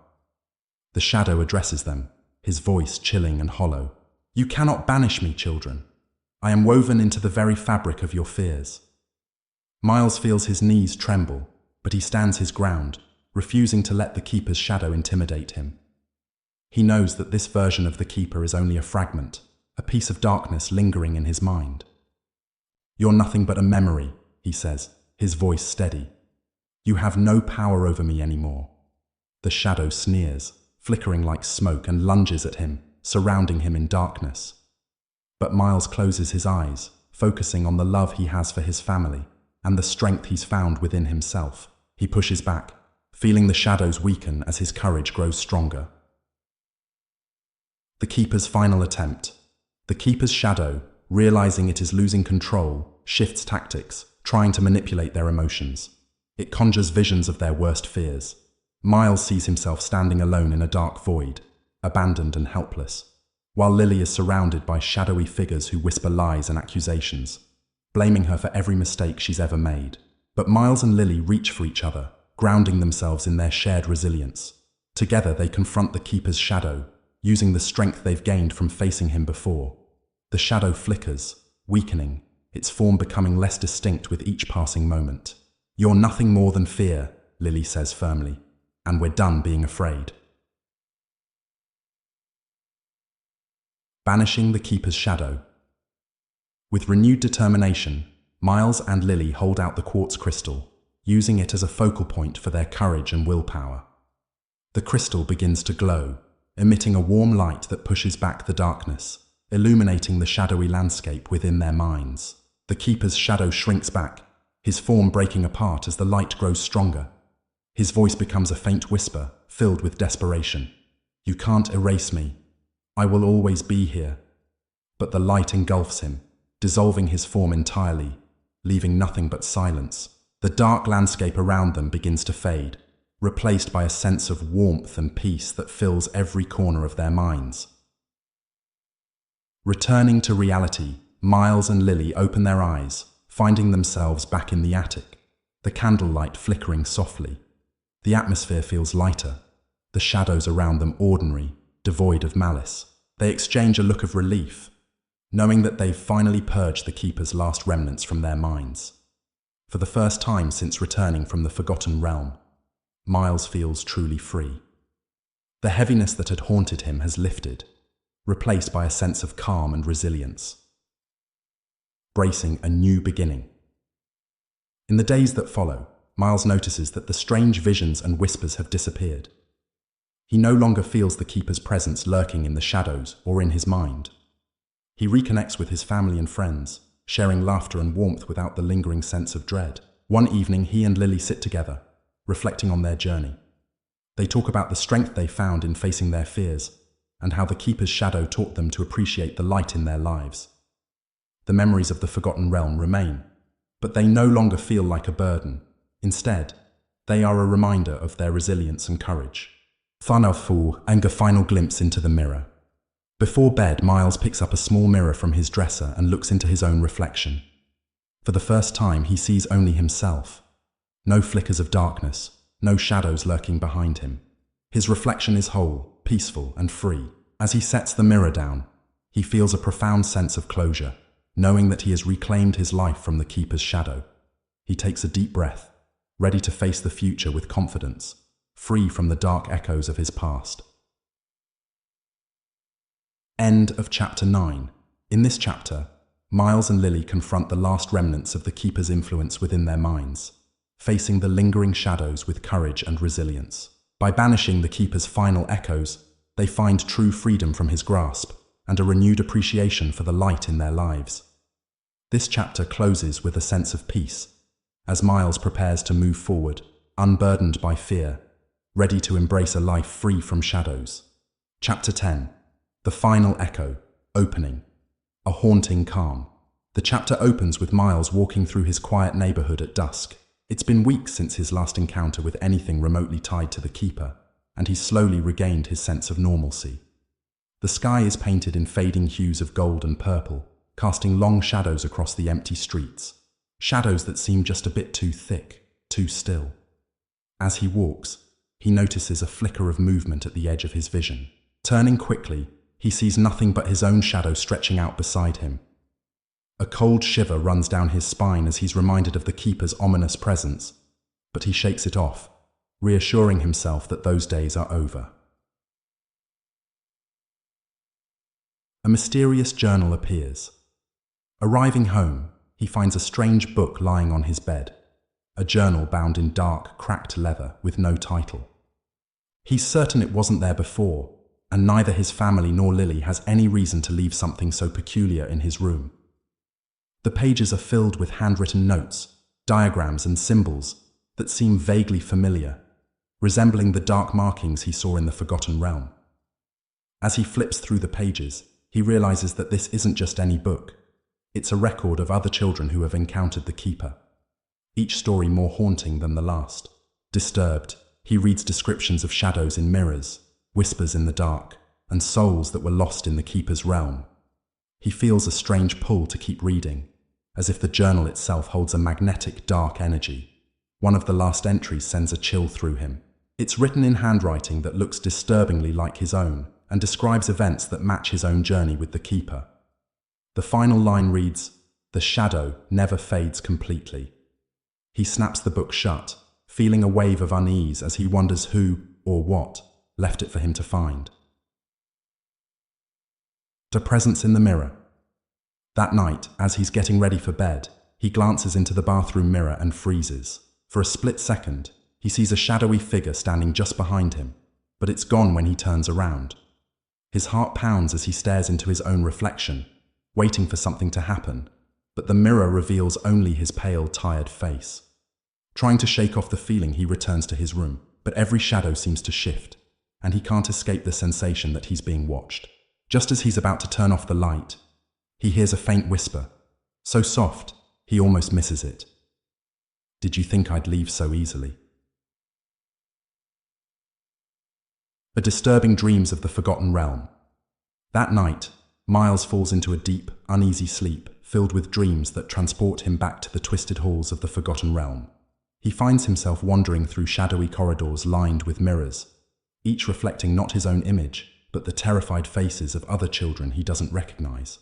The shadow addresses them, his voice chilling and hollow. "You cannot banish me, children. I am woven into the very fabric of your fears." Miles feels his knees tremble, but he stands his ground, refusing to let the Keeper's shadow intimidate him. He knows that this version of the Keeper is only a fragment, a piece of darkness lingering in his mind. "You're nothing but a memory," he says, his voice steady. "You have no power over me anymore." The shadow sneers, flickering like smoke, and lunges at him, surrounding him in darkness. But Miles closes his eyes, focusing on the love he has for his family and the strength he's found within himself. He pushes back, feeling the shadows weaken as his courage grows stronger. The Keeper's final attempt. The Keeper's shadow, realizing it is losing control, shifts tactics, trying to manipulate their emotions. It conjures visions of their worst fears. Miles sees himself standing alone in a dark void, abandoned and helpless, while Lily is surrounded by shadowy figures who whisper lies and accusations, blaming her for every mistake she's ever made. But Miles and Lily reach for each other, grounding themselves in their shared resilience. Together they confront the Keeper's shadow, using the strength they've gained from facing him before. The shadow flickers, weakening, its form becoming less distinct with each passing moment. "You're nothing more than fear," Lily says firmly, "and we're done being afraid." Banishing the Keeper's shadow. With renewed determination, Miles and Lily hold out the quartz crystal, using it as a focal point for their courage and willpower. The crystal begins to glow, emitting a warm light that pushes back the darkness, illuminating the shadowy landscape within their minds. The Keeper's shadow shrinks back, his form breaking apart as the light grows stronger. His voice becomes a faint whisper, filled with desperation. "You can't erase me. I will always be here." But the light engulfs him, dissolving his form entirely, leaving nothing but silence. The dark landscape around them begins to fade, replaced by a sense of warmth and peace that fills every corner of their minds. Returning to reality, Miles and Lily open their eyes, finding themselves back in the attic, the candlelight flickering softly. The atmosphere feels lighter, the shadows around them ordinary, devoid of malice. They exchange a look of relief. knowing that they've finally purged the Keeper's last remnants from their minds. For the first time since returning from the Forgotten Realm, Miles feels truly free. The heaviness that had haunted him has lifted, replaced by a sense of calm and resilience, bracing a new beginning. In the days that follow, Miles notices that the strange visions and whispers have disappeared. He no longer feels the Keeper's presence lurking in the shadows or in his mind. He reconnects with his family and friends, sharing laughter and warmth without the lingering sense of dread. One evening, he and Lily sit together, reflecting on their journey. They talk about the strength they found in facing their fears, and how the Keeper's shadow taught them to appreciate the light in their lives. The memories of the Forgotten Realm remain, but they no longer feel like a burden. Instead, they are a reminder of their resilience and courage. Thanafu and a final glimpse into the mirror. Before bed, Miles picks up a small mirror from his dresser and looks into his own reflection. For the first time, he sees only himself. No flickers of darkness, no shadows lurking behind him. His reflection is whole, peaceful, and free. As he sets the mirror down, he feels a profound sense of closure, knowing that he has reclaimed his life from the Keeper's shadow. He takes a deep breath, ready to face the future with confidence, free from the dark echoes of his past. End of Chapter 9. In this chapter, Miles and Lily confront the last remnants of the Keeper's influence within their minds, facing the lingering shadows with courage and resilience. By banishing the Keeper's final echoes, they find true freedom from his grasp and a renewed appreciation for the light in their lives. This chapter closes with a sense of peace, as Miles prepares to move forward, unburdened by fear, ready to embrace a life free from shadows. Chapter 10. The Final Echo, Opening. A haunting calm. The chapter opens with Miles walking through his quiet neighborhood at dusk. It's been weeks since his last encounter with anything remotely tied to the Keeper, and he's slowly regained his sense of normalcy. The sky is painted in fading hues of gold and purple, casting long shadows across the empty streets. Shadows that seem just a bit too thick, too still. As he walks, he notices a flicker of movement at the edge of his vision. Turning quickly, he sees nothing but his own shadow stretching out beside him. A cold shiver runs down his spine as he's reminded of the Keeper's ominous presence, but he shakes it off, reassuring himself that those days are over. A mysterious journal appears. Arriving home, he finds a strange book lying on his bed, a journal bound in dark, cracked leather with no title. He's certain it wasn't there before, and neither his family nor Lily has any reason to leave something so peculiar in his room. The pages are filled with handwritten notes, diagrams and symbols that seem vaguely familiar, resembling the dark markings he saw in the Forgotten Realm. As he flips through the pages, he realizes that this isn't just any book. It's a record of other children who have encountered the Keeper, each story more haunting than the last. Disturbed, he reads descriptions of shadows in mirrors, whispers in the dark, and souls that were lost in the Keeper's realm. He feels a strange pull to keep reading, as if the journal itself holds a magnetic, dark energy. One of the last entries sends a chill through him. It's written in handwriting that looks disturbingly like his own, and describes events that match his own journey with the Keeper. The final line reads, "The shadow never fades completely." He snaps the book shut, feeling a wave of unease as he wonders who, or what, left it for him to find. A presence in the mirror. That night, as he's getting ready for bed, he glances into the bathroom mirror and freezes. For a split second, he sees a shadowy figure standing just behind him, but it's gone when he turns around. His heart pounds as he stares into his own reflection, waiting for something to happen, but the mirror reveals only his pale, tired face. Trying to shake off the feeling, he returns to his room, but every shadow seems to shift, and he can't escape the sensation that he's being watched. Just as he's about to turn off the light, he hears a faint whisper, so soft, he almost misses it. "Did you think I'd leave so easily?" A disturbing dreams of the Forgotten Realm. That night, Miles falls into a deep, uneasy sleep filled with dreams that transport him back to the twisted halls of the Forgotten Realm. He finds himself wandering through shadowy corridors lined with mirrors, each reflecting not his own image, but the terrified faces of other children he doesn't recognize.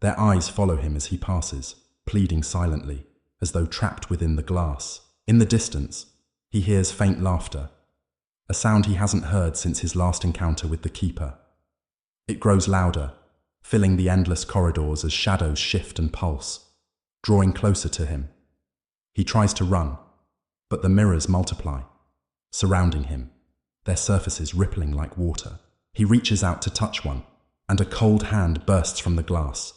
Their eyes follow him as he passes, pleading silently, as though trapped within the glass. In the distance, he hears faint laughter, a sound he hasn't heard since his last encounter with the Keeper. It grows louder, filling the endless corridors as shadows shift and pulse, drawing closer to him. He tries to run, but the mirrors multiply, surrounding him, their surfaces rippling like water. He reaches out to touch one, and a cold hand bursts from the glass,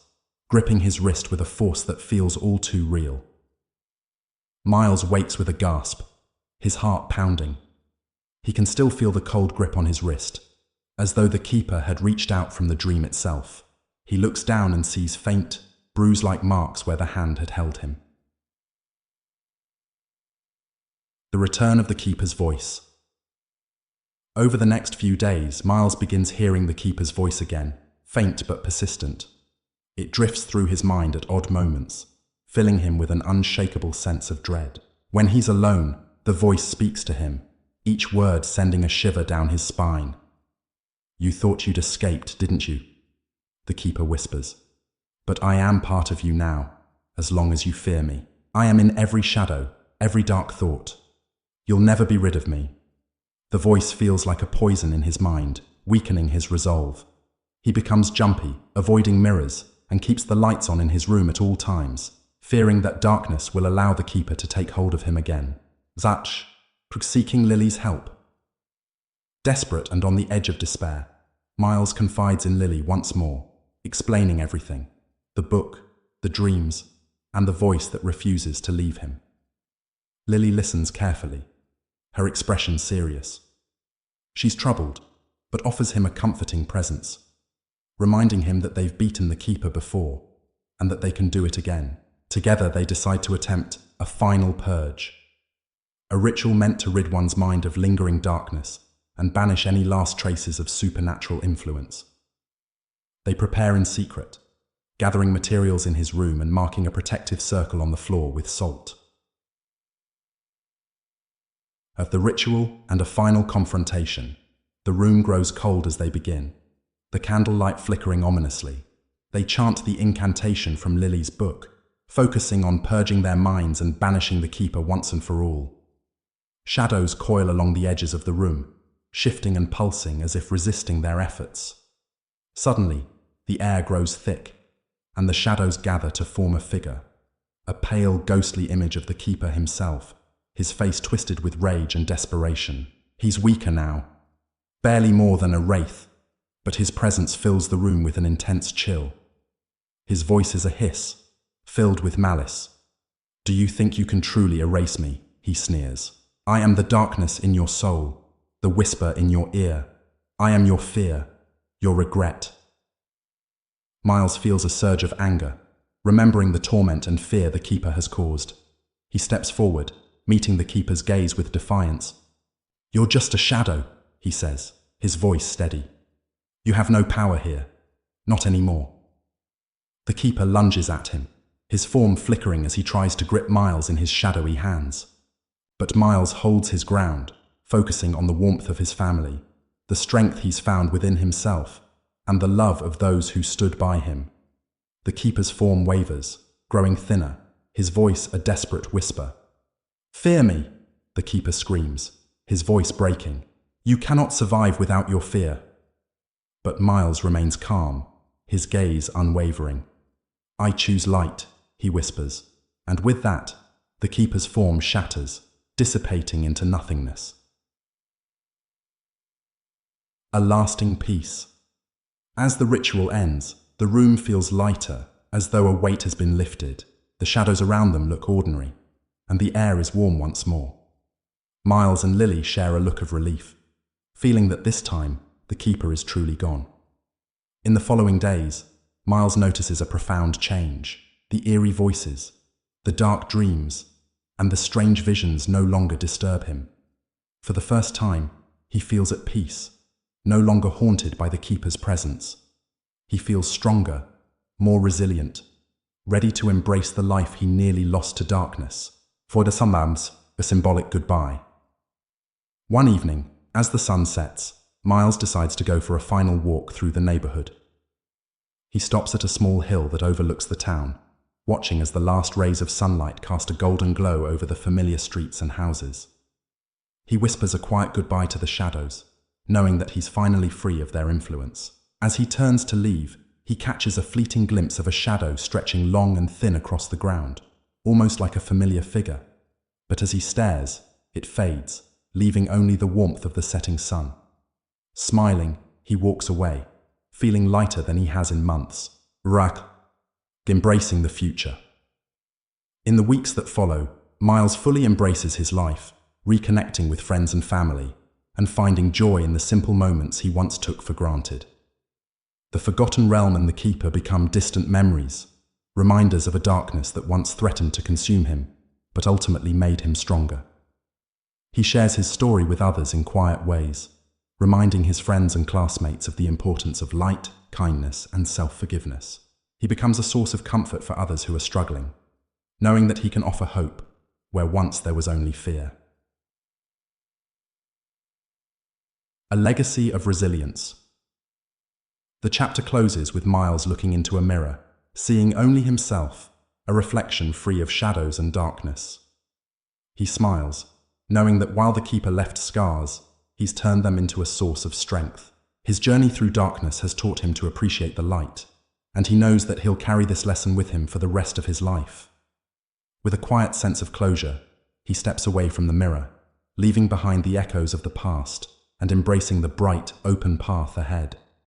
gripping his wrist with a force that feels all too real. Miles wakes with a gasp, his heart pounding. He can still feel the cold grip on his wrist, as though the Keeper had reached out from the dream itself. He looks down and sees faint, bruise-like marks where the hand had held him. The return of the Keeper's voice. Over the next few days, Miles begins hearing the Keeper's voice again, faint but persistent. It drifts through his mind at odd moments, filling him with an unshakable sense of dread. When he's alone, the voice speaks to him, each word sending a shiver down his spine. "You thought you'd escaped, didn't you?" the Keeper whispers. "But I am part of you now, as long as you fear me. I am in every shadow, every dark thought. You'll never be rid of me." The voice feels like a poison in his mind, weakening his resolve. He becomes jumpy, avoiding mirrors, and keeps the lights on in his room at all times, fearing that darkness will allow the Keeper to take hold of him again. Zach, seeking Lily's help. Desperate and on the edge of despair, Miles confides in Lily once more, explaining everything: the book, the dreams, and the voice that refuses to leave him. Lily listens carefully, her expression serious. She's troubled, but offers him a comforting presence, reminding him that they've beaten the Keeper before, and that they can do it again. Together they decide to attempt a final purge, a ritual meant to rid one's mind of lingering darkness and banish any last traces of supernatural influence. They prepare in secret, gathering materials in his room and marking a protective circle on the floor with salt. Of the ritual and a final confrontation, the room grows cold as they begin, the candlelight flickering ominously. They chant the incantation from Lily's book, focusing on purging their minds and banishing the Keeper once and for all. Shadows coil along the edges of the room, shifting and pulsing as if resisting their efforts. Suddenly, the air grows thick, and the shadows gather to form a figure, a pale, ghostly image of the Keeper himself, his face twisted with rage and desperation. He's weaker now, barely more than a wraith, but his presence fills the room with an intense chill. His voice is a hiss, filled with malice. "Do you think you can truly erase me?" he sneers. "I am the darkness in your soul, the whisper in your ear. I am your fear, your regret." Miles feels a surge of anger, remembering the torment and fear the Keeper has caused. He steps forward, meeting the Keeper's gaze with defiance. "You're just a shadow," he says, his voice steady. "You have no power here. Not anymore." The Keeper lunges at him, his form flickering as he tries to grip Miles in his shadowy hands. But Miles holds his ground, focusing on the warmth of his family, the strength he's found within himself, and the love of those who stood by him. The Keeper's form wavers, growing thinner, his voice a desperate whisper. "Fear me," the Keeper screams, his voice breaking. "You cannot survive without your fear." But Miles remains calm, his gaze unwavering. "I choose light," he whispers, and with that, the Keeper's form shatters, dissipating into nothingness. A lasting peace. As the ritual ends, the room feels lighter, as though a weight has been lifted. The shadows around them look ordinary, and the air is warm once more. Miles and Lily share a look of relief, feeling that this time, the Keeper is truly gone. In the following days, Miles notices a profound change. The eerie voices, the dark dreams, and the strange visions no longer disturb him. For the first time, he feels at peace, no longer haunted by the Keeper's presence. He feels stronger, more resilient, ready to embrace the life he nearly lost to darkness. For the sometimes, a symbolic goodbye. One evening, as the sun sets, Miles decides to go for a final walk through the neighborhood. He stops at a small hill that overlooks the town, watching as the last rays of sunlight cast a golden glow over the familiar streets and houses. He whispers a quiet goodbye to the shadows, knowing that he's finally free of their influence. As he turns to leave, he catches a fleeting glimpse of a shadow stretching long and thin across the ground, almost like a familiar figure. But as he stares, it fades, leaving only the warmth of the setting sun. Smiling, he walks away, feeling lighter than he has in months, embracing the future. In the weeks that follow, Miles fully embraces his life, reconnecting with friends and family, and finding joy in the simple moments he once took for granted. The Forgotten Realm and the Keeper become distant memories, reminders of a darkness that once threatened to consume him, but ultimately made him stronger. He shares his story with others in quiet ways, reminding his friends and classmates of the importance of light, kindness, and self-forgiveness. He becomes a source of comfort for others who are struggling, knowing that he can offer hope where once there was only fear. A legacy of resilience. The chapter closes with Miles looking into a mirror, seeing only himself, a reflection free of shadows and darkness. He smiles, knowing that while the Keeper left scars, he's turned them into a source of strength. His journey through darkness has taught him to appreciate the light, and he knows that he'll carry this lesson with him for the rest of his life. With a quiet sense of closure, he steps away from the mirror, leaving behind the echoes of the past and embracing the bright, open path ahead.